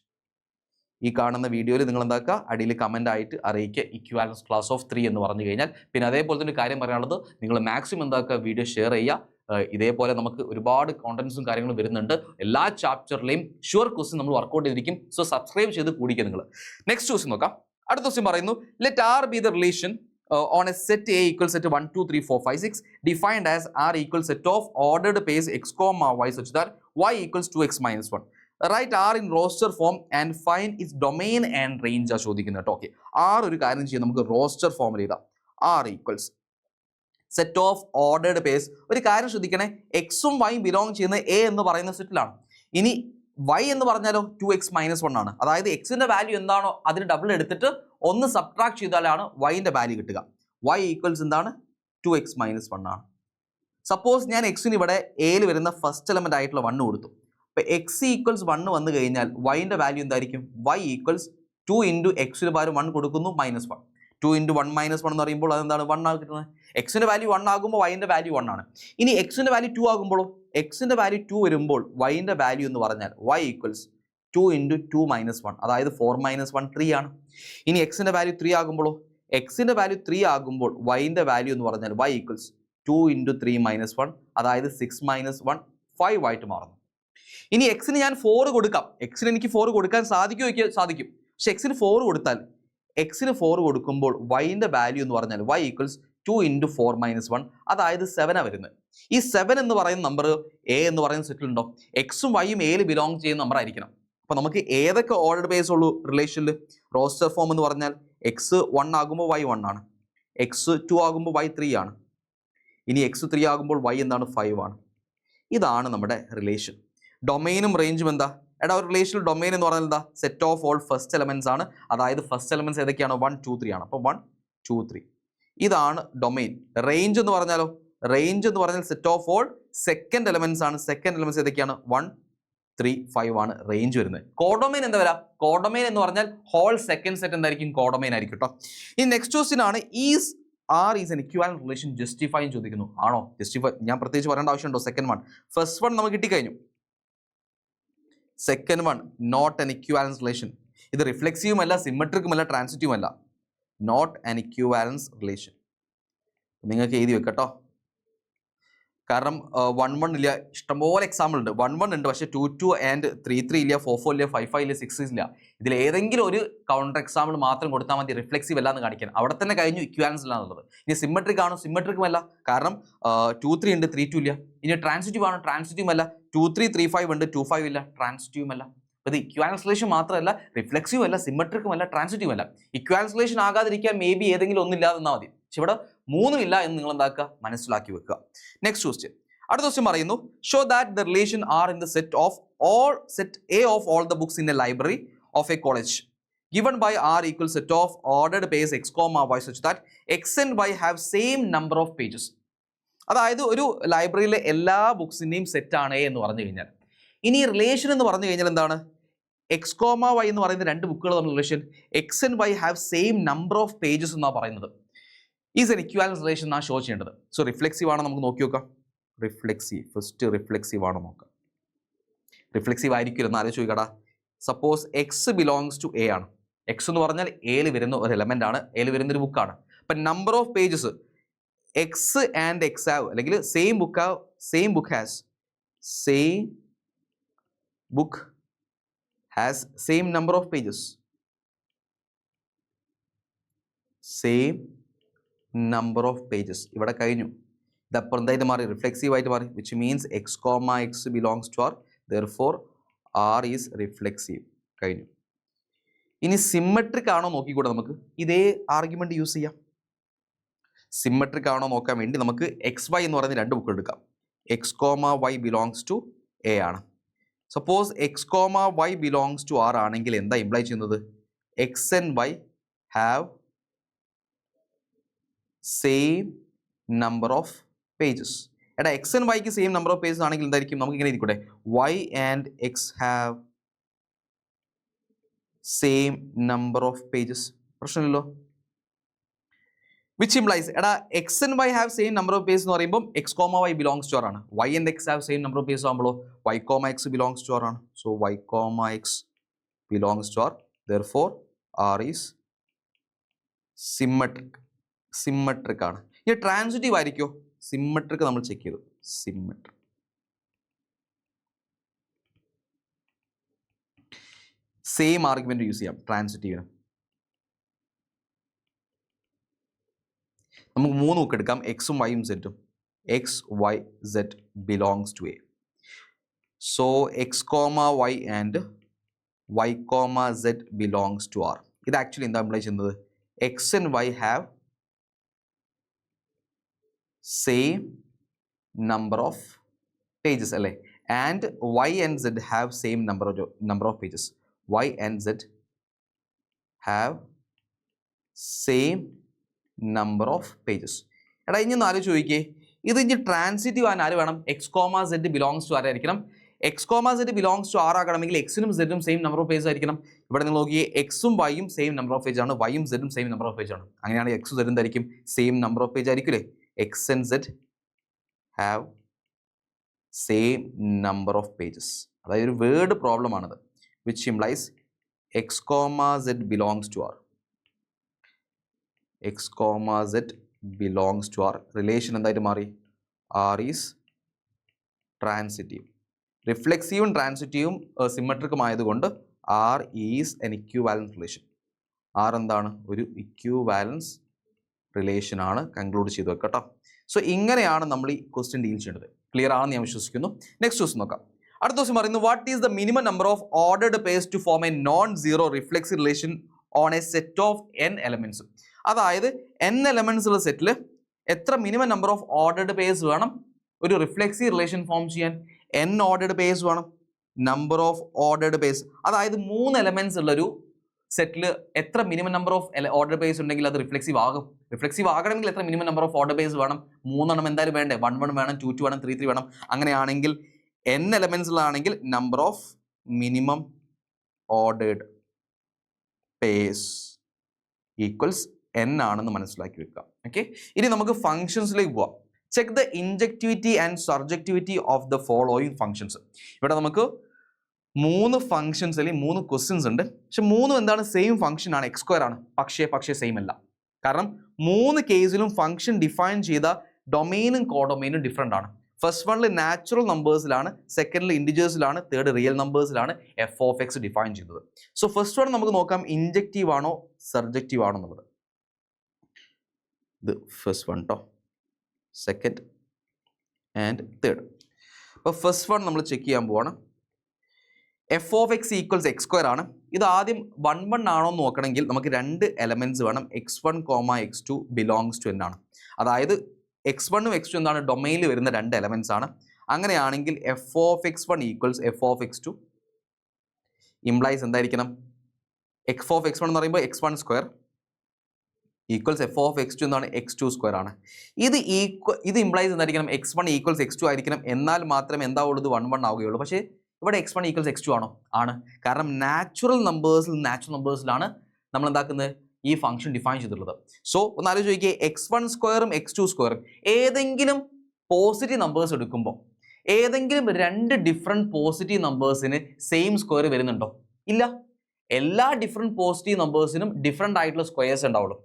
ഈ കാണുന്ന വീഡിയോയിൽ നിങ്ങൾ എന്താക്കുക, അടിയിൽ കമന്റ് ആയിട്ട് അറിയിക്കുക ഇക്വാലൻസ് ക്ലാസ് ഓഫ് 3 എന്ന് പറഞ്ഞു കഴിഞ്ഞാൽ. പിന്നെ അതേപോലെ തന്നെ ഒരു കാര്യം പറയാനുള്ളത്, നിങ്ങൾ മാക്സിമം എന്താക്കുക, വീഡിയോ ഷെയർ ചെയ്യുക. ഇതേപോലെ നമുക്ക് ഒരുപാട് കോണ്ടന്റ്സും കാര്യങ്ങളും വരുന്നുണ്ട്. എല്ലാ ചാപ്റ്ററിലെയും ഷുവർ ക്വസ്റ്റ്യൻ നമ്മൾ വർക്കൗട്ട് ചെയ്തിരിക്കും. സോ സബ്സ്ക്രൈബ് ചെയ്ത് കൂടിക്കുക നിങ്ങൾ. നെക്സ്റ്റ് ക്വസ്റ്റ്യൻ നോക്കാം. അടുത്ത ക്വസ്റ്റ്യൻ പറയുന്നു, let R be the relation on a set A equals set 1 2 3 4 5 6 defined as R equals set of ordered pairs x comma y such that y equals 2x minus 1. Write R in roster form and find its domain and range ആ ചോദിക്കുന്നത് കേട്ടോ. Okay, R ഒരു കാര്യം ചെയ്യാം, നമുക്ക് roster ഫോമിൽ എഴുതാം. R equals set of ordered purse. ഒരു കാര്യം ശ്രദ്ധിക്കണേ, എക്സും വൈയും ബിലോങ് ചെയ്യുന്ന എ എന്ന് പറയുന്ന സെറ്റിലാണ്. ഇനി y എന്ന് പറഞ്ഞാലോ 2x minus 1 ആണ്. അതായത് എക്സിന്റെ വാല്യൂ എന്താണോ അതിന് ഡബിൾ എടുത്തിട്ട് ഒന്ന് സബ്ട്രാക്ട് ചെയ്താലാണ് വൈൻ്റെ വാല്യൂ കിട്ടുക. y ഈക്വൽസ് എന്താണ്, 2x minus 1 ആണ്. സപ്പോസ് ഞാൻ എക്സിന് ഇവിടെ എയിൽ വരുന്ന ഫസ്റ്റ് എലമെന്റ് ആയിട്ടുള്ള 1 കൊടുത്തു. അപ്പോൾ x ഈക്വൽസ് 1 വന്നു കഴിഞ്ഞാൽ വൈൻ്റെ വാല്യൂ എന്തായിരിക്കും, y ഈക്വൽസ് 2 ഇൻറ്റു എക്സിന് പകരം 1 കൊടുക്കുന്നു -1. 2 ഇൻറ്റു 1 - 1 എന്ന് പറയുമ്പോൾ അതെന്താണ്, 1 ആണ് കിട്ടുന്നത്. എക്സിന്റെ വാല്യൂ 1 ആകുമ്പോൾ വൈൻ്റെ വാല്യൂ 1 ആണ്. ഇനി എക്സിന്റെ വാല്യൂ 2 ആകുമ്പോഴോ, എക്സിന്റെ വാല്യൂ 2 വരുമ്പോൾ വൈൻ്റെ വാല്യൂ എന്ന് പറഞ്ഞാൽ y ഈക്വൽസ് 2 ഇൻറ്റു 2 - 1, അതായത് 4 - 1 3 ആണ്. ഇനി എക്സിന്റെ വാല്യൂ 3 ആകുമ്പോഴോ, എക്സിന്റെ വാല്യൂ 3 ആകുമ്പോൾ വൈൻ്റെ വാല്യൂ എന്ന് പറഞ്ഞാൽ y ഈക്വൽസ് 2 ഇൻറ്റു 3 - 1, അതായത് 6 - 1 5 ആയിട്ട് മാറുന്നു. ഇനി എക്സിന് ഞാൻ 4 കൊടുക്കാം. എക്സിന് എനിക്ക് 4 കൊടുക്കാൻ സാധിക്കും. പക്ഷെ എക്സിന് 4 കൊടുത്താൽ, എക്സിന് 4 കൊടുക്കുമ്പോൾ വൈൻ്റെ വാല്യൂ എന്ന് പറഞ്ഞാൽ y ഈക്വൽസ് 2 ഇൻറ്റു 4 - 1, അതായത് 7 ആണ് വരുന്നത്. ഈ 7 എന്ന് പറയുന്ന നമ്പർ എ എന്ന് പറയുന്ന സെറ്റിലുണ്ടോ, എക്സും വൈയും എയിൽ ബിലോങ് ചെയ്യുന്ന നമ്പർ ആയിരിക്കണം. അപ്പോൾ നമുക്ക് ഏതൊക്കെ ഓർഡർ ബേസ് ഉള്ളൂ റിലേഷനിൽ, റോസ്റ്റർ ഫോം എന്ന് പറഞ്ഞാൽ x 1 ആകുമ്പോൾ y 1 ആണ്, x 2 ആകുമ്പോൾ y 3 ആണ്, ഇനി x3 ആകുമ്പോൾ y എന്താണ് 5 ആണ്. ഇതാണ് നമ്മുടെ റിലേഷൻ. ഡൊമൈനും റേഞ്ചും എന്താ? എടാ ഒരു റിലേഷനിൽ ഡൊമൈൻ എന്ന് പറഞ്ഞാൽ എന്താ? Set of all first elements ആണ്. അതായത് ഫസ്റ്റ് എലമെന്റ്സ് ഏതൊക്കെയാണ്? 1 2 3 ആണ്. അപ്പോൾ 1 2 3 ഇതാണ് ഡൊമൈൻ. റേഞ്ച് എന്ന് പറഞ്ഞാലോ? റേഞ്ച് എന്ന് പറഞ്ഞാൽ set of all second elements ആണ്. സെക്കൻഡ് എലമെന്റ്സ് ഏതൊക്കെയാണ്? 1 3 5 ആണ് റേഞ്ച് വരുന്നത്. കോഡൊമൈൻ എന്താ വരാ? കോഡൊമൈൻ എന്ന് പറഞ്ഞാൽ ഹോൾ സെക്കൻഡ് സെറ്റ് എന്തായിരിക്കും? കോഡൊമൈൻ ആയിരിക്കും കേട്ടോ. ഇനി നെക്സ്റ്റ് ക്വസ്റ്റ്യൻ ആണ് is R is an equivalent relation justify ചോദിക്കുന്നു. ആണോ? ജസ്റ്റിഫൈ ഞാൻ പ്രത്യേകിച്ച് പറയേണ്ട ആവശ്യമുണ്ടോ? സെക്കൻഡ് വൺ, ഫസ്റ്റ് വൺ നമുക്ക് കിട്ടിക്കഴിഞ്ഞു. Second one not an equivalence relation. ഇത് റിഫ്ലെക്സീവും അല്ല, സിമെട്രിക്കും അല്ല, ട്രാൻസിറ്റീവും അല്ല. Not an equivalence relation. നിങ്ങൾക്ക് എഴുതി വെക്കട്ടോ. കാരണം 1 1 ഇല്ല, ഇഷ്ടംപോലെ എക്സാമ്പിൾ ഉണ്ട്. 1 1 ഉണ്ട്, പക്ഷേ 2 2 ആൻഡ് 3 3 ഇല്ല, 4 4 ഇല്ല, 5 5 ഇല്ല, 6 6 ഇല്ല. ഇതിൽ ഏതെങ്കിലും ഒരു കൗണ്ടർ എക്സാമ്പിൾ മാത്രം കൊടുത്താൽ മതി റിഫ്ലെക്സീവ് അല്ല എന്ന് കാണിക്കാൻ. അവിടെ തന്നെ കഴിഞ്ഞു ഇക്വാലൻസ് ഇല്ല എന്നുള്ളത്. ഇനി സിമെട്രിക് ആണോ? സിമെട്രിക്കും അല്ല, കാരണം 2 3 ഉണ്ട്, 3 2 ഇല്ല. ഇനി ട്രാൻസിറ്റീവ് ആണോ? ട്രാൻസിറ്റീവും അല്ല, 2 3 3 5 ഉണ്ട്, 2 5 ഇല്ല, ട്രാൻസിറ്റീവും അല്ല. അപ്പോൾ ഇത് ഇക്വാലൻസ് റിലേഷൻ മാത്രമല്ല, റിഫ്ലെക്സീവും അല്ല, സിമെട്രിക്കും അല്ല, ട്രാൻസിറ്റീവും അല്ല. ഇക്വാലൻസ് റിലേഷൻ ആകാതിരിക്കാൻ മേ ബി ഏതെങ്കിലും ഒന്നില്ലാതെ എന്നാൽ മതി. പക്ഷെ ഇവിടെ മൂന്നും ഇല്ല എന്ന് നിങ്ങൾ എന്താക്കുക? മനസ്സിലാക്കി വെക്കുക. Next question. അടുത്ത ക്വസ്റ്റ്യൻ പറയുന്നു show that the relation are in the set of all set A of all the books in A library of A college given by R equals set of ordered pairs x comma y such that x and y have same number of pages. അതായത് ഒരു ലൈബ്രറിയിലെ എല്ലാ ബുക്സിൻ്റെയും set ആണ് എന്ന് പറഞ്ഞു കഴിഞ്ഞാൽ, ഇനി relation എന്ന് പറഞ്ഞു കഴിഞ്ഞാൽ എന്താണ്? എക്സ് കോമ വൈ എന്ന് പറയുന്ന രണ്ട് ബുക്കുകൾ തമ്മിൽ relation X and y have same number of pages എന്നാണ് പറയുന്നത്. ഈസ് എൻ ഇക്വാലൻസ് റിലേഷൻ എന്നാണ് ഷോ ചെയ്യേണ്ടത്. സോ റിഫ്ലെക്സീവ് ആണോ നമുക്ക് നോക്കി നോക്കാം. റിഫ്ലെക്സീവ്, ഫസ്റ്റ് റിഫ്ലെക്സീവ് ആണോ നോക്കാം. റിഫ്ലെക്സീവ് ആയിരിക്കില്ല എന്ന് ആലോചിച്ച് ചോദിക്കടാ. Suppose x belongs to A ആണ്. എക്സ് എന്ന് പറഞ്ഞാൽ എയിൽ വരുന്ന ഒരു എലമെന്റ് ആണ്, എയിൽ വരുന്ന ഒരു ബുക്കാണ്. അപ്പം number of pages x and x have, അല്ലെങ്കിൽ same book has same number of pages. Same number of pages ഇവിടെ കഴിഞ്ഞു. ഇതപ്പുറം എന്തായിട്ട് മാറി? റിഫ്ലെക്സീവ് ആയിട്ട് മാറി. Which means x comma X belongs to R, therefore R is reflexive. കഴിഞ്ഞു. ഇനി സിമെട്രിക് ആണോ നോക്കിക്കൂടെ നമുക്ക് ഇതേ ആർഗ്യുമെന്റ് യൂസ് ചെയ്യാം. സിമെട്രിക് ആണോ നോക്കാൻ വേണ്ടി നമുക്ക് എക്സ് വൈ എന്ന് പറയുന്ന രണ്ട് ബുക്ക് എടുക്കാം. X comma Y belongs to A ആണ്. Suppose x comma Y belongs to R ആണെങ്കിൽ എന്താ ഇംപ്ലൈ ചെയ്യുന്നത്? X and y have same number of pages. എടാ എക്സ് ആൻഡ് വൈക്ക് സെയിം നമ്പർ ഓഫ് പേജസ് ആണെങ്കിൽ എന്തായിരിക്കും? നമുക്ക് ഇങ്ങനെ ഇരിക്കൂടെ, y and x have same number of pages. പ്രശ്നമില്ലല്ലോ. വിച്ച് ഇംപ്ലൈസ് എടാ x and y have same number of pages എന്ന് പറയുമ്പോൾ x comma Y belongs to R ആണ്. Y and x have same number of pages ആകുമ്പോഴോ y comma X belongs to R ആണ്. So y comma X belongs to R, therefore R is symmetric ആണ്. ഇനി transitive ആയിരിക്കോ? Symmetric നമ്മൾ check ചെയ്തു. Symmetric same argument use ചെയ്യാം ട്രാൻസിറ്റീവിന്. നമുക്ക് മൂന്ന് ബുക്ക് എടുക്കാം, എക്സും വൈയും സെറ്റും. X y z belongs to A. So X comma y and Y comma z belongs to R. ഇത് ആക്ച്വലി എന്താ ഇംപ്ലൈ ചെയ്യുന്നത്? X and y have same number of pages അല്ലേ, and y and z have same number of pages. Y and Z have same number of pages. എടാ ഇനി ഒന്ന് ആലോചിച്ച് ചോദിക്കേ, ഇത് ഇനി ട്രാൻസിറ്റീവ് ആൻ ആര് വേണം? X comma Z belongs to ആരായിരിക്കണം? X comma Z belongs to R ആകണമെങ്കിൽ എക്സിനും സെഡും സെയിം നമ്പർ ഓഫ് പേജ് ആയിരിക്കണം. ഇവിടെ നിങ്ങൾ നോക്കിയേ, എക്സും വൈയും സെയിം നമ്പർ ഓഫ് പേജ് ആണ്, വൈയും സെഡും സെയിം നമ്പർ ഓഫ് പേജ് ആണ്. അങ്ങനെയാണെങ്കിൽ എക്സും സെഡും എന്തായിരിക്കും? സെയിം നമ്പർ ഓഫ് പേജ് ആയിരിക്കില്ലേ? X and z have same number of pages. അതായത് ഒരു വേർഡ് പ്രോബ്ലം ആണത്. Which implies x comma z belongs to R. X comma z belongs to R. Relation എന്തായിട്ട് മാറി? R is transitive. റിഫ്ലെക്സീവും ട്രാൻസിറ്റീവും സിമെട്രിക്കും ആയതുകൊണ്ട് R is an equivalence relation. R എന്താണ്? ഒരു equivalence relation ആണ്. Conclude ചെയ്തു വെക്കട്ടോ. സോ ഇങ്ങനെയാണ് നമ്മൾ ഈ ക്വസ്റ്റ്യൻ ഡീൽ ചെയ്യേണ്ടത്. ക്ലിയർ ആണെന്ന് ഞാൻ വിശ്വസിക്കുന്നു. നെക്സ്റ്റ് ക്വസ്റ്റ്യൻ നോക്കാം. അടുത്ത ദിവസം പറയുന്നു what is the minimum number of ordered pairs to form a non zero reflexive relation on a set of n elements. അതായത് n എലമെന്റ്സ് ഉള്ള സെറ്റിൽ എത്ര minimum number of ordered pairs വേണം ഒരു റിഫ്ലെക്സീവ് റിലേഷൻ ഫോം ചെയ്യാൻ? n ordered pairs വേണം. Number of ordered pairs, അതായത് 3 elements ഉള്ളൊരു സെറ്റിൽ എത്ര minimum number of order pairs ഉണ്ടെങ്കിൽ അത് റിഫ്ലെക്സീവ് ആകും? റിഫ്ലെക്സീവ് ആകണമെങ്കിൽ എത്ര minimum number of order purse വേണം? 3 എണ്ണം എന്തായാലും വേണ്ടേ? 1 1 വേണം, 2 2 വേണം, 3 3 വേണം. അങ്ങനെയാണെങ്കിൽ n എലമെന്റ്സിലാണെങ്കിൽ number of minimum ordered pairs equals n ആണെന്ന് മനസ്സിലാക്കി വെക്കാം. ഓക്കെ, ഇനി നമുക്ക് ഫംഗ്ഷൻസിലേക്ക് പോവാം. Check the injectivity and surjectivity of the following functions. ഇവിടെ നമുക്ക് 3 ഫംഗ്ഷൻസ് അല്ലെങ്കിൽ 3 ക്വസ്റ്റ്യൻസ് ഉണ്ട്. പക്ഷെ 3 എന്താണ്? സെയിം ഫംഗ്ഷൻ ആണ്, എക്സ് സ്ക്വയർ ആണ്. പക്ഷേ സെയിം അല്ല. കാരണം 3 കേസിലും ഫംഗ്ഷൻ ഡിഫൈൻ ചെയ്ത ഡൊമെയിനും കോഡൊമെയിനും ഡിഫറെൻ്റ് ആണ്. ഫസ്റ്റ് വണ്ണിൽ നാച്ചുറൽ നമ്പേഴ്സിലാണ്, സെക്കൻഡിൽ ഇൻഡിജേഴ്സിലാണ്, തേർഡ് റിയൽ നമ്പേഴ്സിലാണ് f(x) ഡിഫൈൻ ചെയ്തത്. സോ ഫസ്റ്റ് വൺ നമുക്ക് നോക്കാം, ഇൻജക്റ്റീവ് ആണോ സർജക്റ്റീവ് ആണോ എന്നുള്ളത്. ഇത് ഫസ്റ്റ് വൺ കേട്ടോ, സെക്കൻഡ് ആൻഡ് തേർഡ്. അപ്പോൾ ഫസ്റ്റ് വൺ നമ്മൾ ചെക്ക് ചെയ്യാൻ പോവാണ്. f(x) ഈക്വൽസ് എക്സ് സ്ക്വയർ ആണ്. ഇത് ആദ്യം 1 1 ആണോ എന്ന് നോക്കണമെങ്കിൽ നമുക്ക് 2 എലമെന്റ്സ് വേണം. x1, x2 belongs to n ആണ്. അതായത് x1 ഉം x2 എന്താണ്? ഡൊമൈനിൽ വരുന്ന 2 എലമെന്റ്സ് ആണ്. അങ്ങനെയാണെങ്കിൽ f(x1) ഈക്വൽസ് f(x2) ഇംപ്ലൈസ് എന്തായിരിക്കണം? f(x1) എന്ന് പറയുമ്പോൾ x1 സ്ക്വയർ ഈക്വൽസ് f(x2) എന്നാണ് x2 സ്ക്വയർ ആണ്. ഇത് ഇംപ്ലൈസ് എന്തായിരിക്കണം? x1 ഈക്വൽസ് x2 ആയിരിക്കണം. എന്നാൽ മാത്രമേ എന്താവുള്ളൂ? ഇത് 1 1 ആവുകയുള്ളൂ. പക്ഷേ ഇവിടെ x1 ഈക്വൽസ് x2 ആണോ? ആണ്. കാരണം നാച്ചുറൽ നമ്പേഴ്സിലാണ് നമ്മൾ എന്താക്കുന്നത്? ഈ ഫംഗ്ഷൻ ഡിഫൈൻ ചെയ്തിട്ടുള്ളത്. സോ ഒന്ന് ആലോചിച്ച് നോക്കിയേ, x1 സ്ക്വയറും x2 സ്ക്വയറും ഏതെങ്കിലും പോസിറ്റീവ് നമ്പേഴ്സ് എടുക്കുമ്പോൾ ഏതെങ്കിലും 2 ഡിഫറെൻറ്റ് പോസിറ്റീവ് നമ്പേഴ്സിന് സെയിം സ്ക്വയർ വരുന്നുണ്ടോ? ഇല്ല. എല്ലാ ഡിഫറെൻറ്റ് പോസിറ്റീവ് നമ്പേഴ്സിനും ഡിഫറെൻ്റ് ആയിട്ടുള്ള സ്ക്വയേഴ്സ് ഉണ്ടാവുള്ളൂ.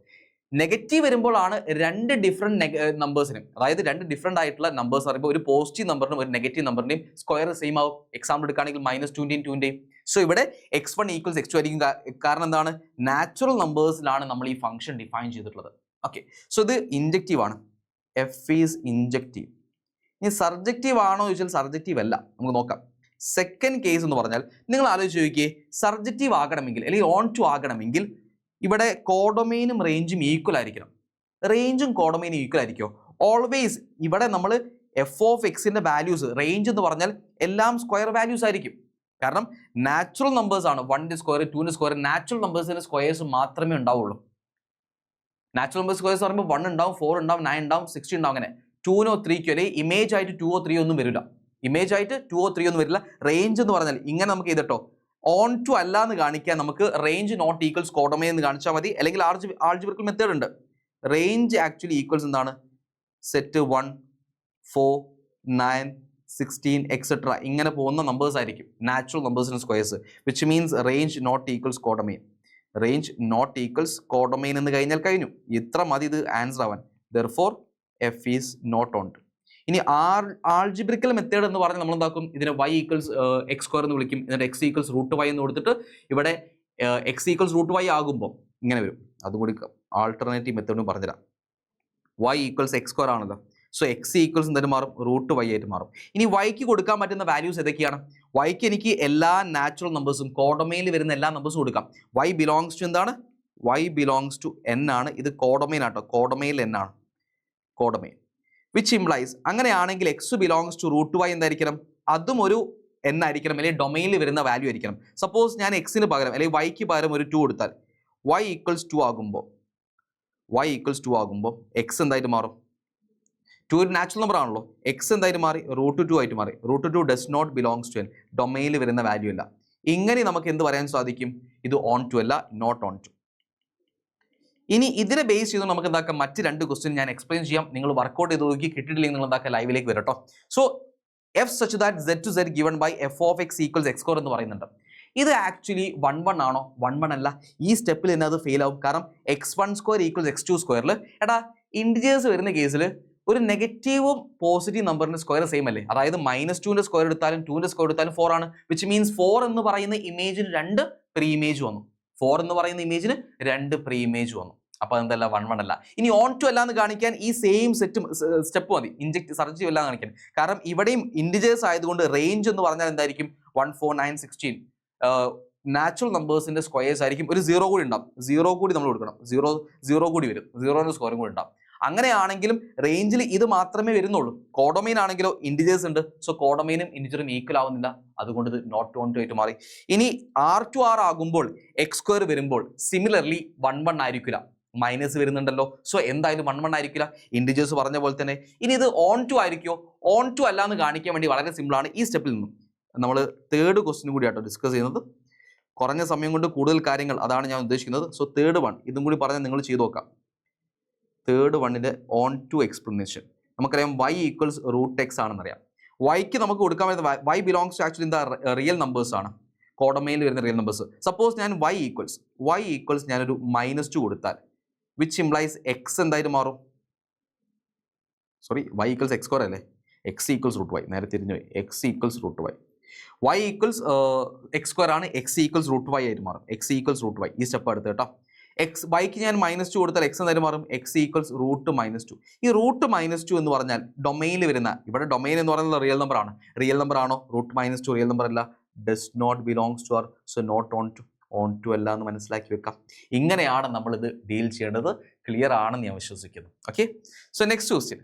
നെഗറ്റീവ് വരുമ്പോഴാണ് 2 ഡിഫറെൻറ്റ് നമ്പേഴ്സിനും, അതായത് 2 ഡിഫറെൻ്റ് ആയിട്ടുള്ള നമ്പേഴ്സ് പറയുമ്പോൾ ഒരു പോസിറ്റീവ് നമ്പറിനും ഒരു നെഗറ്റീവ് നമ്പറിൻ്റെയും സ്ക്വയർ സെയിം ആവും. എക്സാമ്പിൾ എടുക്കുകയാണെങ്കിൽ -2ൻ്റെയും 2ൻ്റെയും. സോ ഇവിടെ x1 ഈക്വൽസ് x2 ആയിരിക്കും. കാരണം എന്താണ്? നാച്ചുറൽ നമ്പേഴ്സിലാണ് നമ്മൾ ഈ ഫംഗ്ഷൻ ഡിഫൈൻ ചെയ്തിട്ടുള്ളത്. ഓക്കെ, സോ ഇത് ഇൻജക്റ്റീവ് ആണ്. f is injective. ഇനി സർജക്റ്റീവ് ആണോ ചോദിച്ചാൽ സർജക്റ്റീവ് അല്ല. നമുക്ക് നോക്കാം. സെക്കൻഡ് കേസ് എന്ന് പറഞ്ഞാൽ നിങ്ങൾ ആലോചിച്ച് നോക്കിയേ, സർജക്റ്റീവ് ആകണമെങ്കിൽ അല്ലെങ്കിൽ ഓൺ ടു ആകണമെങ്കിൽ ഇവിടെ കോഡൊമെയിനും റേഞ്ചും ഈക്വൽ ആയിരിക്കണം. റേഞ്ചും കോഡൊമെയിനും ഈക്വൽ ആയിരിക്കുമോ? ഓൾവേസ് ഇവിടെ നമ്മൾ f(x)ന്റെ വാല്യൂസ്, റേഞ്ച് എന്ന് പറഞ്ഞാൽ എല്ലാം സ്ക്വയർ വാല്യൂസ് ആയിരിക്കും. കാരണം നാച്ചുറൽ നമ്പേഴ്സ് ആണ്. 1ന്റെ സ്ക്വയർ, 2ന്റെ സ്ക്വയർ, നാച്ചുറൽ നമ്പേഴ്സിന്റെ സ്ക്വയേഴ്സ് മാത്രമേ ഉണ്ടാവുള്ളൂ. നാച്ചുറൽ നമ്പേഴ്സ് സ്ക്വയേഴ്സ് പറയുമ്പോൾ 1 ഉണ്ടാവും, 4 ഉണ്ടാവും, 9 ഉണ്ടാവും, 60 ഉണ്ടാവും. അങ്ങനെ 2നോ 3കോ അല്ലെങ്കിൽ ഇമേജ് ആയിട്ട് 2ഓ 3ഓ ഒന്നും വരില്ല. ഇമേജ് ആയിട്ട് 2ഓ 3ഓ ഒന്നും വരില്ല. റേഞ്ച് എന്ന് പറഞ്ഞാൽ ഇങ്ങനെ നമുക്ക് ചെയ്തിട്ടോ ഓൺ ടു അല്ല എന്ന് കാണിക്കാൻ നമുക്ക് റേഞ്ച് നോട്ട് ഈക്വൽസ് കോഡൊമെയിൻ എന്ന് കാണിച്ചാൽ മതി. അല്ലെങ്കിൽ ആൾജിബ്രിക്കൽ മെത്തേഡ് ഉണ്ട്. റേഞ്ച് ആക്ച്വലി ഈക്വൽസ് എന്താണ്? സെറ്റ് 1, 4, 9, 16 എക്സെട്ര ഇങ്ങനെ പോകുന്ന നമ്പേഴ്സ് ആയിരിക്കും നാച്ചുറൽ നമ്പേഴ്സിന് squares. Which means range not equals codomain. Range not equals codomain എന്ന് കഴിഞ്ഞാൽ കഴിഞ്ഞു. ഇത്ര മതി ഇത് ആൻസർ ആവാൻ. Therefore f is not onto. ഇനി ആൾജിബ്രിക്കൽ മെത്തേഡ് എന്ന് പറഞ്ഞാൽ നമ്മൾ എന്താക്കും? ഇതിനെ y ഈക്വൽസ് എക്സ് സ്ക്വയർ എന്ന് വിളിക്കും. എന്നിട്ട് x ഈക്വൽസ് √y എന്ന് കൊടുത്തിട്ട് ഇവിടെ x ഈക്വൽസ് √y ആകുമ്പോൾ ഇങ്ങനെ വരും. അതുകൂടി ആൾട്ടർനേറ്റീവ് മെത്തേഡ് പറഞ്ഞുതരാം. y ഈക്വൽസ് എക്സ് സ്ക്വയർ ആണല്ലോ. സോ x ഈക്വൽസ് എന്തായാലും മാറും? √y ആയിട്ട് മാറും. ഇനി yക്ക് കൊടുക്കാൻ പറ്റുന്ന വാല്യൂസ് ഏതൊക്കെയാണ്? yക്ക് എനിക്ക് എല്ലാ നാച്ചുറൽ നമ്പേഴ്സും കോഡൊമെയിനിൽ വരുന്ന എല്ലാ നമ്പേഴ്സും കൊടുക്കാം. y ബിലോങ്സ് ടു എന്താണ്? y ബിലോങ്സ് ടു n ആണ്. ഇത് കോഡൊമെയിൻ ആട്ടോ. കോഡൊമെയിനിൽ n ആണ്. കോഡൊമെയിൻ വിച്ച് ഇംപ്ലൈസ് അങ്ങനെയാണെങ്കിൽ x ബിലോങ്സ് ടു √y എന്തായിരിക്കണം? അതും ഒരു n ആയിരിക്കണം, അല്ലെങ്കിൽ ഡൊമൈനിൽ വരുന്ന വാല്യൂ ആയിരിക്കണം. സപ്പോസ് ഞാൻ എക്സിന് പകരം അല്ലെങ്കിൽ വൈക്ക് പകരം ഒരു 2 കൊടുത്താൽ y ഈക്വൽസ് 2 ആകുമ്പോൾ x എന്തായിട്ട് മാറും? 2 ഒരു നാച്ചുറൽ നമ്പർ ആണല്ലോ. x എന്തായിട്ട് മാറി? √2 ആയിട്ട് മാറി. √2 does not belongs to n, ഡൊമൈനിൽ വരുന്ന വാല്യൂ അല്ല. ഇങ്ങനെ നമുക്ക് എന്ത് പറയാൻ സാധിക്കും? ഇത് ഓൺ ടു അല്ല, നോട്ട് ഓൺ ടു. ഇനി ഇതിനെ ബേസ് ചെയ്ത് നമുക്ക് എന്താക്കാം? മറ്റ് 2 ക്വസ്റ്റ്യൻ ഞാൻ എക്സ്പ്ലെയിൻ ചെയ്യാം. നിങ്ങൾ വർക്കൗട്ട് ചെയ്ത് നോക്കി കിട്ടിയിട്ടില്ലെങ്കിൽ നിങ്ങൾ എന്താക്കാം? ലൈവിലേക്ക് വരട്ടോ. So f such that z to z given by f(x) equals x square എന്ന് പറയുന്നുണ്ട്. ഇത് ആക്ച്വലി 1 1 ആണോ? 1 1 അല്ല. ഈ സ്റ്റെപ്പിൽ തന്നെ അത് ഫെയിൽ ആവും. കാരണം x1 സ്ക്വയർ ഈക്വൽസ് x2 സ്ക്വയറിൽ എടാ ഇൻഡിജേഴ്സ് വരുന്ന കേസിൽ ഒരു നെഗറ്റീവും പോസിറ്റീവ് നമ്പറിന്റെ സ്ക്വയർ സെയിം അല്ലേ? അതായത് -2ന്റെ സ്ക്വയർ എടുത്താലും 2ന്റെ സ്ക്വയർ എടുത്താലും 4 ആണ്. വിച്ച് മീൻസ് 4 എന്ന് പറയുന്ന ഇമേജിന് 2 പ്രീ ഇമേജ് വന്നു. 4 എന്ന് പറയുന്ന ഇമേജിന് 2 പ്രീ ഇമേജ് വന്നു. അപ്പോൾ എന്തല്ല? 1 1 അല്ല. ഇനി ഓൺ ടു അല്ല എന്ന് കാണിക്കാൻ ഈ സെയിം സ്റ്റെപ്പ് മതി. സർജീവ് അല്ല എന്ന് കാണിക്കാൻ. കാരണം ഇവിടെയും ഇൻഡിജേഴ്സ് ആയതുകൊണ്ട് റേഞ്ച് എന്ന് പറഞ്ഞാൽ എന്തായിരിക്കും? 1, 4, 9, 16 നാച്ചുറൽ നമ്പേഴ്സിന്റെ സ്ക്വയേഴ്സ് ആയിരിക്കും. ഒരു 0 കൂടി ഉണ്ടാവും. 0 കൂടി നമ്മൾ കൊടുക്കണം. 0 കൂടി വരും. 0ന്റെ സ്ക്വയറും കൂടി ഉണ്ടാവും. അങ്ങനെയാണെങ്കിലും റേഞ്ചിൽ ഇത് മാത്രമേ വരുന്നുള്ളൂ. കോഡൊമൈൻ ആണെങ്കിലോ ഇൻഡിജേഴ്സ് ഉണ്ട്. സോ കോഡൊമൈനും ഇൻഡിജറും ഈക്വൽ ആവുന്നില്ല, അതുകൊണ്ട് ഇത് നോട്ട് ഓൺ ടു ആയിട്ട് മാറി. ഇനി R ആകുമ്പോൾ എക്സ് സ്ക്വയർ വരുമ്പോൾ സിമിലർലി 1 1 ആയിരിക്കില്ല, മൈനസ് വരുന്നുണ്ടല്ലോ. സോ എന്തായാലും 1 1 ആയിരിക്കില്ല, ഇൻഡിജേഴ്സ് പറഞ്ഞ പോലെ തന്നെ. ഇനി ഇത് ഓൺ ടു ആയിരിക്കുമോ? ഓൺ ടു അല്ല എന്ന് കാണിക്കാൻ വേണ്ടി വളരെ സിമ്പിൾ ആണ്. ഈ സ്റ്റെപ്പിൽ നിന്നും നമ്മൾ തേർഡ് ക്വസ്റ്റ്യൻ കൂടിയാട്ടോ ഡിസ്കസ് ചെയ്യുന്നത്. കുറഞ്ഞ സമയം കൊണ്ട് കൂടുതൽ കാര്യങ്ങൾ, അതാണ് ഞാൻ ഉദ്ദേശിക്കുന്നത്. സോ തേർഡ് വൺ ഇതും കൂടി പറഞ്ഞാൽ നിങ്ങൾ ചെയ്ത് നോക്കാം. തേർഡ് വണ്ണിന്റെ ഓൺ ടു എക്സ്പ്ലനേഷൻ നമുക്കറിയാം y ഈക്വൽസ് √x ആണെന്നറിയാം. വൈക്ക് നമുക്ക് കൊടുക്കാൻ പറ്റുന്ന y ബിലോങ്സ് ടു ആക്ച്വലി എന്താ റിയൽ നമ്പേഴ്സ് ആണ്, കോഡൊമൈനിൽ വരുന്ന റിയൽ നമ്പേഴ്സ്. സപ്പോസ് ഞാൻ y ഈക്വൽസ് ഞാനൊരു -2 കൊടുത്താൽ വിച്ച് ഇംപ്ലൈസ് x എന്തായിട്ട് മാറും? Sorry, y equals x square അല്ലേ, x ഈക്വൽസ് √y, നേരെ തിരിഞ്ഞു പോയി. x equals √y, y equals x square ആണ്, x ഈക്വൽസ് √y ആയിട്ട് മാറും. x ഈക്വൽസ് √y ഈ സ്റ്റെപ്പ് എടുത്ത് കേട്ടോ. വൈക്ക് ഞാൻ -2 കൊടുത്താൽ x എന്തായാലും മാറും, x ഈക്വൽസ് √-2. ഈ √-2 എന്ന് പറഞ്ഞാൽ ഡൊമൈനിൽ വരുന്ന, ഇവിടെ ഡൊമൈൻ എന്ന് പറയുന്നത് റിയൽ നമ്പർ ആണ്. റിയൽ നമ്പർ ആണോ? √-2 റിയൽ നമ്പർ അല്ല, does not belongs to R, so not onto അല്ല എന്ന് മനസ്സിലാക്കി വെക്കാം. ഇങ്ങനെയാണ് നമ്മളിത് ഡീൽ ചെയ്യേണ്ടത്. ക്ലിയർ ആണെന്ന് ഞാൻ വിശ്വസിക്കുന്നു. Okay, so next question.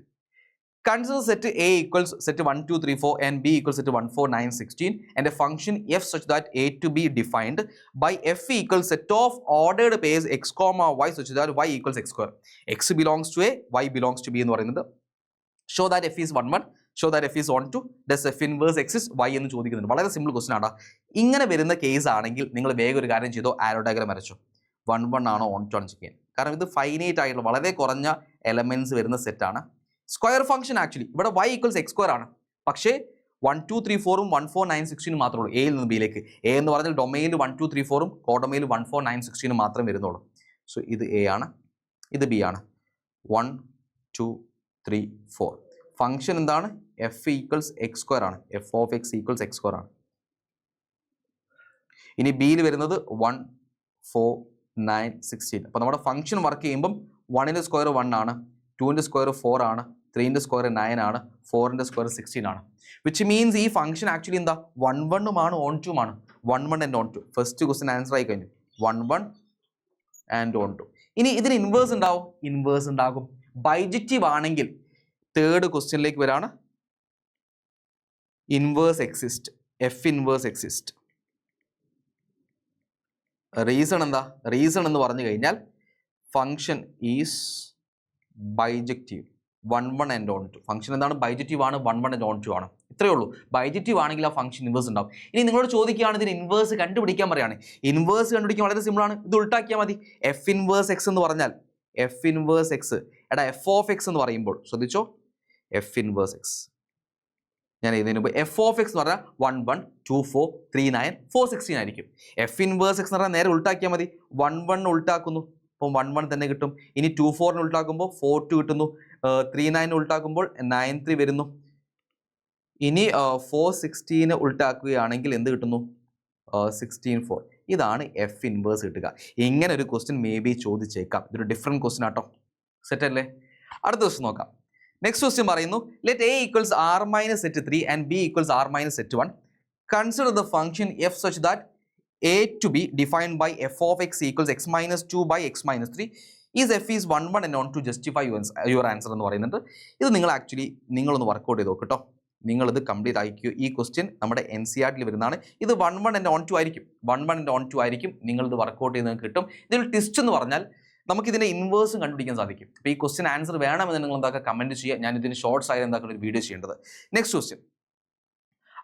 Consider set A equals set 1 2 3 4 and B equals set 1 4 9 16 and a function f such that A to be defined by f equals set of ordered pairs x comma y such that y equals x square. X belongs to A, y belongs to B എന്ന് പറയുന്നത്. Show that f is 1 1, show that f is on 2, does f inverse exist y എന്ന് ചോദിക്കുന്നുണ്ട്. വളരെ simple question ആണ്. ഇങ്ങനെ വരുന്ന case ആണെങ്കിൽ നിങ്ങൾ വേഗം ഒരു കാര്യം ചെയ്തോ, ആരോ ഡയഗ്രാം വരച്ചോ. 1 1 ആണോ ഓൺ ടു ആണ് ചെക്ക് ചെയ്യാൻ. കാരണം ഇത് ഫൈനൈറ്റ് ആയിട്ടുള്ള വളരെ കുറഞ്ഞ എലമെന്റ്സ് വരുന്ന സെറ്റാണ്. സ്ക്വയർ ഫംഗ്ഷൻ ആക്ച്വലി ഇവിടെ y ഈക്വൽസ് x സ്ക്വയർ ആണ്, പക്ഷേ 1 2 3 4 1 4 9 16 മാത്രമേ ഉള്ളൂ എയിൽ നിന്ന് ബിയിലേക്ക്. എ എന്ന് പറഞ്ഞാൽ ഡൊമൈനിൽ 1 2 3 4 കോഡൊമൈനിൽ 1 4 9 16 മാത്രമേ വരുന്നുള്ളൂ. സോ ഇത് എ ആണ്, ഇത് ബി ആണ്. 1 2 3 4 ഫംഗ്ഷൻ എന്താണ്? എഫ് ഈക്വൽസ് എക്സ് സ്ക്വയർ ആണ്, F of X equals X square ആണ്. ഇനി ബിയിൽ വരുന്നത് 1 4 9 16. അപ്പോൾ നമ്മുടെ ഫംഗ്ഷൻ വർക്ക് ചെയ്യുമ്പം 1ന്റെ സ്ക്വയർ 1 ആണ്, 2ന്റെ സ്ക്വയർ 4 ആണ്, 3ന്റെ സ്ക്വയർ 9 ആണ്, 4ന്റെ സ്ക്വയർ 16 ആണ്. വിച്ച് മീൻസ് ഈ ഫംഗ്ഷൻ ആക്ച്വലി എന്താ 1 1 ആണ്, ഓൺ 2 ആണ്. 1 1 and on 2 first question answer ആയി കഴിഞ്ഞു. 1 1 ആൻഡ് ഓൺ 2. ഇനി ഇതിന് ഇൻവേഴ്സ് ഉണ്ടാവും, ഇൻവേഴ്സ് ഉണ്ടാകും. ബൈജക്റ്റീവ് ആണെങ്കിൽ തേർഡ് ക്വസ്റ്റ്യനിലേക്ക് വരാണ്. Inverse exist, F inverse exist. Reason എന്താ? റീസൺ എന്ന് പറഞ്ഞു കഴിഞ്ഞാൽ function is bijective 1 1 and on 2. Function എന്താണ്? ബൈജക്റ്റീവ് ആണ്, 1 1 ആൻഡ് ഓൺ 2 ആണ്. ഇത്രയേ ഉള്ളൂ. ബൈജക്റ്റീവ് ആണെങ്കിൽ ആ ഫംഗ്ഷൻ ഇൻവേഴ്സ് ഉണ്ടാവും. ഇനി നിങ്ങളോട് ചോദിക്കുകയാണ് ഇതിന് ഇൻവേഴ്സ് കണ്ടുപിടിക്കാൻ പറയുകയാണ്. ഇൻവേഴ്സ് കണ്ടുപിടിക്കാൻ വളരെ സിമ്പിൾ ആണ്, ഇത് ഉൾട്ടാക്കിയാൽ മതി. എഫ് ഇൻവേഴ്സ് എക്സ് എന്ന് പറഞ്ഞാൽ എഫ് ഇൻവേഴ്സ് എക്സ്, എടാ എഫ് ഓഫ് എക്സ് എന്ന് പറയുമ്പോൾ ശ്രദ്ധിച്ചോ, എഫ് ഇൻവേഴ്സ് എക്സ് ഞാൻ ഇതിന് മുമ്പ് എഫ് ഓഫ് എക്സ് എന്ന് പറഞ്ഞാൽ 1 1 2 4 3 9 4 16 ആയിരിക്കും. എഫ് ഇൻവേഴ്സ് എക്സ് എന്ന് പറഞ്ഞാൽ നേരെ ഉൾട്ടാക്കിയാൽ മതി. 1 1 ഉൾട്ടാക്കുന്നു, അപ്പം 1 1 തന്നെ കിട്ടും. ഇനി 2 4 ഉൾട്ടാക്കുമ്പോൾ 4 2 കിട്ടുന്നു. 3 9 ഉൾട്ടാക്കുമ്പോൾ 9 3 വരുന്നു. ഇനി 4 16 ഉൾട്ടാക്കുകയാണെങ്കിൽ എന്ത് കിട്ടുന്നു? 16 4. ഇതാണ് എഫ് ഇൻവേഴ്സ് കിട്ടുക. ഇങ്ങനെ ഒരു ക്വസ്റ്റ്യൻ മേ ബി ചോദിച്ചേക്കാം. ഇതൊരു ഡിഫറെൻറ്റ് ക്വസ്റ്റ്യൻ ആട്ടോ. സെറ്റ് അല്ലേ? അടുത്ത ക്വസ്റ്റ്യൻ നോക്കാം. നെക്സ്റ്റ് ക്വസ്റ്റ്യൻ പറയുന്നു, let A equals R minus set 3 and B equals R minus set 1. Consider the function F such that A to be defined by f of x equals x minus 2 by x minus 3 is f is 1 1 and on to justify your answer എന്ന് പറയുന്നുണ്ട്. ഇത് നിങ്ങൾ actually നിങ്ങളൊന്ന് workout ചെയ്ത് നോക്കട്ടോ. നിങ്ങളിത് complete ആയിക്കോ. ഈ ക്വസ്റ്റ്യൻ നമ്മുടെ NCERT വരുന്നതാണ്. ഇത് 1 1 and on 2 ആയിരിക്കും, 1 1 and on 2 ആയിരിക്കും. നിങ്ങളിത് വർക്കൗട്ട് ചെയ്ത് കിട്ടും. ഇതിൽ ട്വിസ്റ്റ് എന്ന് പറഞ്ഞാൽ നമുക്ക് ഇതിന്റെ ഇൻവേഴ്സും കണ്ടുപിടിക്കാൻ സാധിക്കും. അപ്പോൾ ഈ ക്വസ്റ്റ്യൻ ആൻസർ വേണമെന്ന് നിങ്ങൾ എന്താക്കുക കമന്റ് ചെയ്യുക. ഞാൻ ഇതിന് ഷോർട്സ് ആയി എന്താക്കുന്ന ഒരു വീഡിയോ ചെയ്യേണ്ടത്. Next question.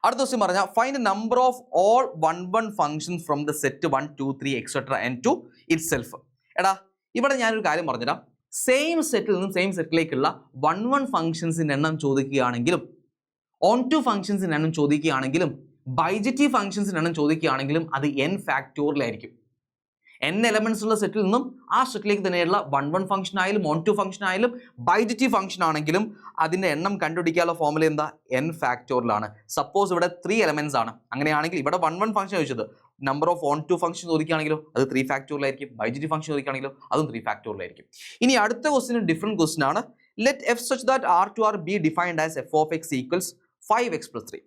അടുത്ത ക്വസ്റ്റ്യൻ പറഞ്ഞാൽ find number of all 1 1 functions from the set 1 2 3 etcetera and to itself. എടാ ഇവിടെ ഞാനൊരു കാര്യം പറഞ്ഞുതരാം. സെയിം സെറ്റിൽ നിന്നും സെയിം സെറ്റിലേക്കുള്ള 1 1 ഫംഗ്ഷൻസിന്റെ എണ്ണം ചോദിക്കുകയാണെങ്കിലും ഓൺ 2 ഫംഗ്ഷൻസിന്റെ എണ്ണം ചോദിക്കുകയാണെങ്കിലും ബൈജക്റ്റീവ് ഫംഗ്ഷൻസിന്റെ എണ്ണം ചോദിക്കുകയാണെങ്കിലും അത് n ഫാക്ടോറിയലായിരിക്കും. n എലമെന്റ്സ് ഉള്ള സെറ്റിൽ നിന്നും ആ സെറ്റിലേക്ക് തന്നെയുള്ള 1 1 ഫംഗ്ഷൻ ആയാലും ഓൺ 2 ഫംഗ്ഷൻ ആയാലും ബൈജക്റ്റീവ് ഫംഗ്ഷൻ ആണെങ്കിലും അതിന്റെ എണ്ണം കണ്ടുപിടിക്കാനുള്ള ഫോർമുല എന്താ? n ഫാക്ടോറിയലാണ്. സപ്പോസ് ഇവിടെ 3 എലമെന്റ്സ് ആണ്. അങ്ങനെയാണെങ്കിൽ ഇവിടെ 1 1 ഫംഗ്ഷൻ ചോദിച്ചത് നമ്പർ ഓഫ് ഓൺ 2 ഫംഗ്ഷൻ ചോദിക്കുകയാണെങ്കിലോ അത് 3 ഫാക്ടോറിയലായിരിക്കും. ബൈജക്റ്റീവ് ഫംഗ്ഷൻ ചോദിക്കുകയാണെങ്കിലോ അതും 3 ഫാക്ടോറിയലായിരിക്കും. ഇനി അടുത്ത ക്വസ്റ്റ്യൻ ഡിഫറെന്റ് ക്വസ്റ്റ്യൻ ആണ്. Let F such that r to r be defined as f of x equals 5x plus 3.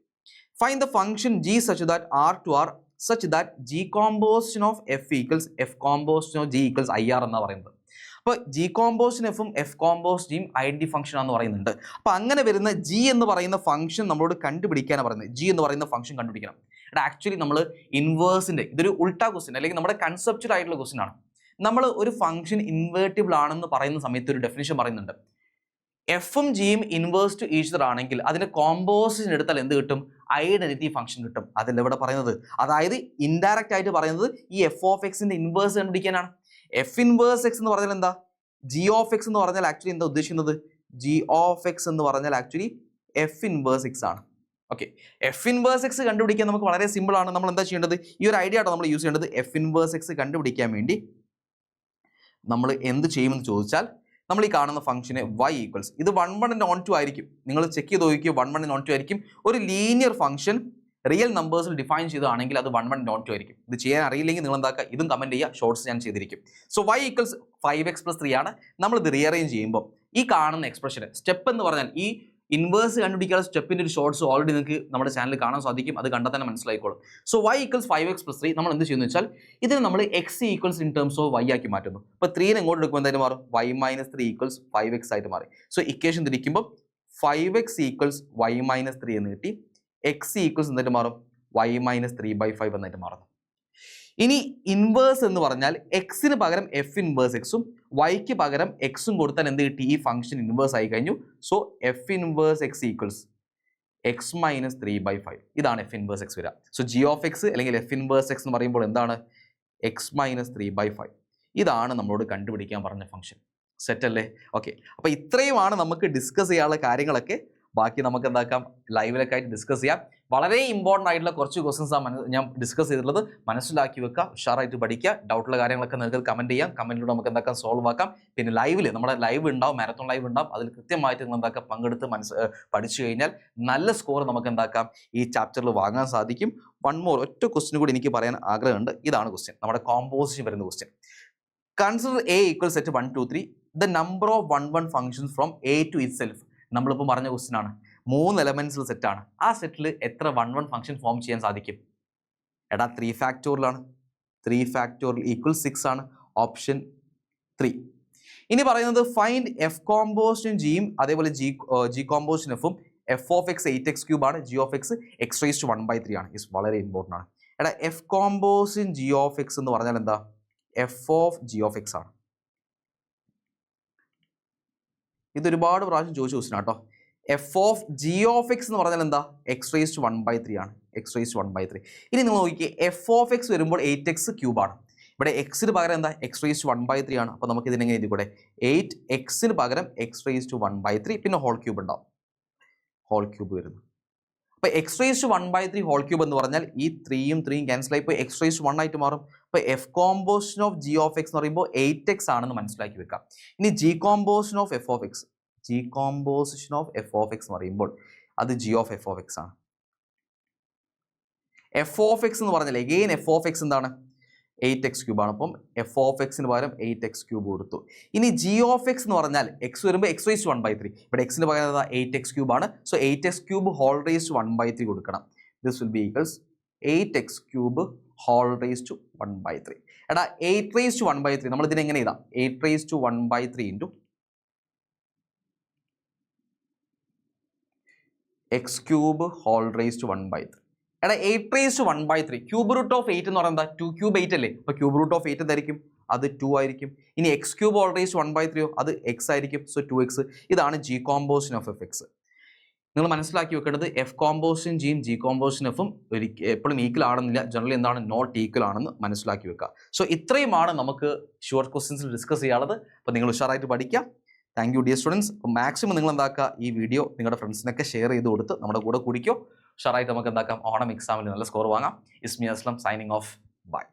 Find the function g such that r to r such that g composition of f equals f composition of g equals IR എന്നാ പറയുന്നത്. അപ്പോൾ G കോമ്പോസിന് എഫും F combos ജിയും identity function ആണെന്ന് പറയുന്നുണ്ട്. അപ്പോൾ അങ്ങനെ വരുന്ന ജി എന്ന് പറയുന്ന ഫംഗ്ഷൻ നമ്മളോട് കണ്ടുപിടിക്കാനാണ് പറയുന്നത്. ജി എന്ന് പറയുന്ന ഫംഗ്ഷൻ കണ്ടുപിടിക്കണം. ആക്ച്വലി നമ്മൾ ഇൻവേഴ്സിന്റെ ഇതൊരു ഉൾട്ടാ ക്വസ്റ്റ്യൻ അല്ലെങ്കിൽ നമ്മുടെ കൺസെപ്ച്വൽ ആയിട്ടുള്ള ക്വസ്റ്റ്യൻ ആണ്. നമ്മൾ ഒരു ഫംഗ്ഷൻ ഇൻവേർട്ടിബിൾ ആണെന്ന് പറയുന്ന സമയത്ത് ഒരു ഡെഫിനിഷൻ പറയുന്നുണ്ട്. എഫും ജിയും ഇൻവേഴ്സ് ടു ഈച്ച് അതർ ആണെങ്കിൽ അതിന്റെ കോമ്പോസിഷൻ എടുത്താൽ എന്ത് കിട്ടും? ഐഡന്റിറ്റി ഫംഗ്ഷൻ കിട്ടും. അതല്ല ഇവിടെ പറയുന്നത്. അതായത് ഇൻഡയറക്റ്റ് ആയിട്ട് പറയുന്നത് ഈ എഫ് ഓഫ് എക്സിന്റെ ഇൻവേഴ്സ് കണ്ടുപിടിക്കാനാണ്. എഫ് ഇൻവേഴ്സ് എക്സ് എന്ന് പറഞ്ഞാൽ എന്താ? ജി ഓഫ് എക്സ് എന്ന് പറഞ്ഞാൽ ആക്ച്വലി എന്താ ഉദ്ദേശിക്കുന്നത്? ജി ഓഫ് എക്സ് എന്ന് പറഞ്ഞാൽ ആക്ച്വലി എഫ് ഇൻവേഴ്സ് എക്സ് ആണ്. ഓക്കെ, എഫ് ഇൻവേഴ്സ് എക്സ് കണ്ടുപിടിക്കാൻ നമുക്ക് വളരെ സിമ്പിൾ ആണ്. നമ്മൾ എന്താ ചെയ്യേണ്ടത്? ഈ ഒരു ഐഡിയ ആട്ടോ നമ്മൾ യൂസ് ചെയ്യേണ്ടത്. എഫ് ഇൻവേഴ്സ് എക്സ് കണ്ടുപിടിക്കാൻ വേണ്ടി നമ്മൾ എന്ത് ചെയ്യുമെന്ന് ചോദിച്ചാൽ, നമ്മൾ ഈ കാണുന്ന ഫംഗ്ഷന് y ഈക്വൽസ് ഇത് 1 1 നോൺ 2 ആയിരിക്കും. നിങ്ങൾ ചെക്ക് ചെയ്ത് നോക്കിയോ, 1 1 നോൺ 2 ആയിരിക്കും. ഒരു ലീനിയർ ഫംഗ്ഷൻ റിയൽ നമ്പേഴ്സിൽ ഡിഫൈൻ ചെയ്തതാണെങ്കിൽ അത് 1 1 നോൺ 2 ആയിരിക്കും. ഇത് ചെയ്യാൻ അറിയില്ലെങ്കിൽ നിങ്ങൾ എന്താക്കുക, ഇതും കമന്റ് ചെയ്യുക. ഷോർട്സ് ഞാൻ ചെയ്തിരിക്കും. സോ y ഈക്വൽസ് 5x + 3 ആണ്. നമ്മൾ ഇത് റീഅറേഞ്ച് ചെയ്യുമ്പോൾ ഈ കാണുന്ന എക്സ്പ്രഷന് സ്റ്റെപ്പ് എന്ന് പറഞ്ഞാൽ ഈ ഇൻവേഴ്സ് കണ്ടുപിടിക്കാനുള്ള സ്റ്റെപ്പിന്റെ ഒരു ഷോർട്സ് ഓൾറെഡി നിങ്ങൾക്ക് നമ്മുടെ ചാനലിൽ കാണാൻ സാധിക്കും. അത് കണ്ടാൽ തന്നെ മനസ്സിലായിക്കോളും. സോ y ഈക്വൽസ് 5x + 3 നമ്മൾ എന്ത് ചെയ്യുന്നു വെച്ചാൽ ഇതിനെ നമ്മൾ x equals in terms of y ആക്കി മാറ്റുന്നു. അപ്പോൾ 3 ഇങ്ങോട്ട് എടുക്കുമ്പോൾ എന്തായാലും മാറും? y - 3 ഈക്വൽസ് 5x ആയിട്ട് മാറി. സോ ഇക്വേഷൻ തിരിക്കുമ്പോൾ 5x ഈക്വൽസ് y - 3 എന്ന് കിട്ടി. x ഈക്വൽസ് എന്തായിട്ട് മാറും? y - 3/5 എന്നായിട്ട് മാറുന്നു. ഇനി ഇൻവേഴ്സ് എന്ന് പറഞ്ഞാൽ എക്സിന് പകരം എഫ് ഇൻവേഴ്സ് എക്സും വൈക്ക് പകരം എക്സും കൊടുത്താൽ എന്ത് കിട്ടി? ഈ ഫംഗ്ഷൻ ഇൻവേഴ്സ് ആയി കഴിഞ്ഞു. So F inverse X equals x - 3/5. ഇതാണ് എഫ് ഇൻവേഴ്സ് എക്സ് വരിക. സോ ജി ഓഫ് എക്സ് അല്ലെങ്കിൽ എഫ് ഇൻവേഴ്സ് എക്സ് എന്ന് പറയുമ്പോൾ എന്താണ്? x - 3/5. ഇതാണ് നമ്മളോട് കണ്ടുപിടിക്കാൻ പറഞ്ഞ ഫംഗ്ഷൻ. സെറ്റ് അല്ലേ? ഓക്കെ, അപ്പോൾ ഇത്രയുമാണ് നമുക്ക് ഡിസ്കസ് ചെയ്യാനുള്ള കാര്യങ്ങളൊക്കെ. ബാക്കി നമുക്ക് എന്താക്കാം, ലൈവിലൊക്കെ ആയിട്ട് ഡിസ്കസ് ചെയ്യാം. വളരെ ഇമ്പോർട്ടൻ്റ് ആയിട്ടുള്ള കുറച്ച് ക്വസ്റ്റൻസ് ഞാൻ ഡിസ്കസ് ചെയ്തിട്ടുള്ളത്. മനസ്സിലാക്കി വെക്കുക, ഉഷാറായിട്ട് പഠിക്കുക. ഡൗട്ടുള്ള കാര്യങ്ങളൊക്കെ നിങ്ങൾക്ക് കമൻറ്റ് ചെയ്യാം. കമൻറ്റിലൂടെ നമുക്ക് എന്താക്കാം, സോൾവ് ആക്കാം. പിന്നെ ലൈവിൽ നമ്മുടെ ലൈവ് ഉണ്ടാവും, മാരത്തോൺ ലൈവ് ഉണ്ടാവും. അതിൽ കൃത്യമായിട്ട് നിങ്ങൾ എന്താക്കാം, പങ്കെടുത്ത് പഠിച്ചു കഴിഞ്ഞാൽ നല്ല സ്കോർ നമുക്ക് എന്താക്കാം, ഈ ചാപ്റ്ററിൽ വാങ്ങാൻ സാധിക്കും. വൺ മോർ ഒറ്റ ക്വസ്റ്റ്യൻ കൂടി എനിക്ക് പറയാൻ ആഗ്രഹമുണ്ട്. ഇതാണ് ക്വസ്റ്റ്യൻ, നമ്മുടെ കോമ്പോസിഷൻ വരുന്ന question. Consider A equal set 1 2 3 the number of 1 1 functions from A to itself. നമ്മളിപ്പോൾ പറഞ്ഞ ക്വസ്റ്റ്യൻ ആണ്. 3 എലമെന്റ്സിൽ സെറ്റാണ്. ആ സെറ്റിൽ എത്ര 1 1 ഫംഗ്ഷൻ ഫോം ചെയ്യാൻ സാധിക്കും? എടാ 3 ഫാക്ടോറിയലാണ്. 3 ഫാക്ടോറിയൽ ഈക്വൽ 6 ആണ്. ഓപ്ഷൻ 3. ഇനി പറയുന്നത് ഫൈൻഡ് എഫ് കോമ്പോസിഷൻ ജിയും അതേപോലെ ജി കോമ്പോസിഷൻ എഫും. എഫ് ഓഫ് എക്സ് 8x³ ആണ്. ജി ഓഫ് എക്സ് x⁻⁴ ആണ്. ഇസ് വളരെ ഇമ്പോർട്ടൻ്റ് ആണ്. എടാ F composition G of X എന്ന് പറഞ്ഞാൽ എന്താ? F of G of X ആണ്. ഇത് ഒരുപാട് പ്രാവശ്യം ചോദിച്ച ക്വസ്റ്റ്യൻ ആട്ടോ. F of G of X എന്ന് പറഞ്ഞാൽ എന്താ? x⁻⁴ ആണ്. x⁻⁴. ഇനി നിങ്ങൾ നോക്കിയേ, എഫ് ഓഫ് എക്സ് വരുമ്പോൾ 8x³ ആണ്. ഇവിടെ എക്സിന് പകരം എന്താ? x⁻⁴ ആണ്. അപ്പോൾ നമുക്ക് ഇതിനെങ്ങനെ എഴുതിക്കൂടെ? 8xന് പകരം x⁻⁴ പിന്നെ ഹോൾ ക്യൂബ് ഉണ്ടാവും. ഹോൾ ക്യൂബ് വരുന്നു. അപ്പോൾ x⁻⁴ ഹോൾ ക്യൂബ് എന്ന് പറഞ്ഞാൽ ഈ 3യും 3യും ക്യാൻസൽ ആയി പോയി x⁻1 ആയിട്ട് മാറും. അപ്പോൾ F composition of G of X എന്ന് പറയുമ്പോൾ 8x ആണെന്ന് മനസ്സിലാക്കി വെക്കാം. ഇനി G composition of F of X, G composition of F of X എന്ന് പറയുമ്പോൾ അത് G of F of X ആണ്. എഫ് ഓഫ് എക്സ് എന്ന് പറഞ്ഞാൽ എഗെയിൻ എഫ് ഓഫ് എക്സ് എന്താണ്? 8x³ ആണ്. അപ്പം എഫ് ഓഫ് എക്സിന് പകരം 8x³ കൊടുത്തു. ഇനി ജി ഓഫ് എക്സ് എന്ന് പറഞ്ഞാൽ എക്സ് വരുമ്പോൾ x⁻⁴. ഇവിടെ എക്സിന് പകരം 8x³ ആണ്. So 8x³ whole raise to 1/3 കൊടുക്കണം. This will be equals 8x³ whole raise to 1/3. എടാ 8 റേസ് ടു 1/3 നമ്മൾ ഇതിനെ എങ്ങനെ എഴുതാം? 8 raise to 1/3 into x³ whole raise to 1/3. എടാ 8 raise to 1/3 cube root of 8 എന്ന് പറയുന്നത് 2³ 8 അല്ലേ? അപ്പോൾ ക്യൂബ് റൂട്ട് ഓഫ് 8 എന്തായിരിക്കും? അത് 2 ആയിരിക്കും. ഇനി x³ ഹോൾ റേസ് ടു 1/3 അത് x ആയിരിക്കും. So 2x. ഇതാണ് G composition of F X. നിങ്ങൾ മനസ്സിലാക്കി വെക്കേണ്ടത് എഫ് കോമ്പോസിഷൻ ജിയും ജി കോമ്പോസിഷൻ എഫും എപ്പോഴും ഈക്വൽ ആണെന്നില്ല. ജനറലി എന്താണ്? നോട്ട് ഈക്വൽ ആണെന്ന് മനസ്സിലാക്കി വെക്കുക. സോ ഇത്രയുമാണ് നമുക്ക് ഷുവർ ക്വസ്റ്റ്യൻസിൽ ഡിസ്കസ് ചെയ്യാനുള്ളത്. അപ്പോൾ നിങ്ങൾ ഉഷാറായിട്ട് പഠിക്കാം. Thank you dear students. അപ്പോൾ മാക്സിമം നിങ്ങൾ എന്താക്കുക, ഈ വീഡിയോ നിങ്ങളുടെ ഫ്രണ്ട്സിനൊക്കെ ഷെയർ ചെയ്ത് കൊടുത്ത് നമ്മുടെ കൂടെ കുടിക്കോ. ഉഷാറായിട്ട് നമുക്ക് എന്താക്കാം, ഓണം എക്സാമിൽ നല്ല സ്കോർ വാങ്ങാം. ഇസ്മി അസ്ലം സൈനിങ് ഓഫ്. ബൈ.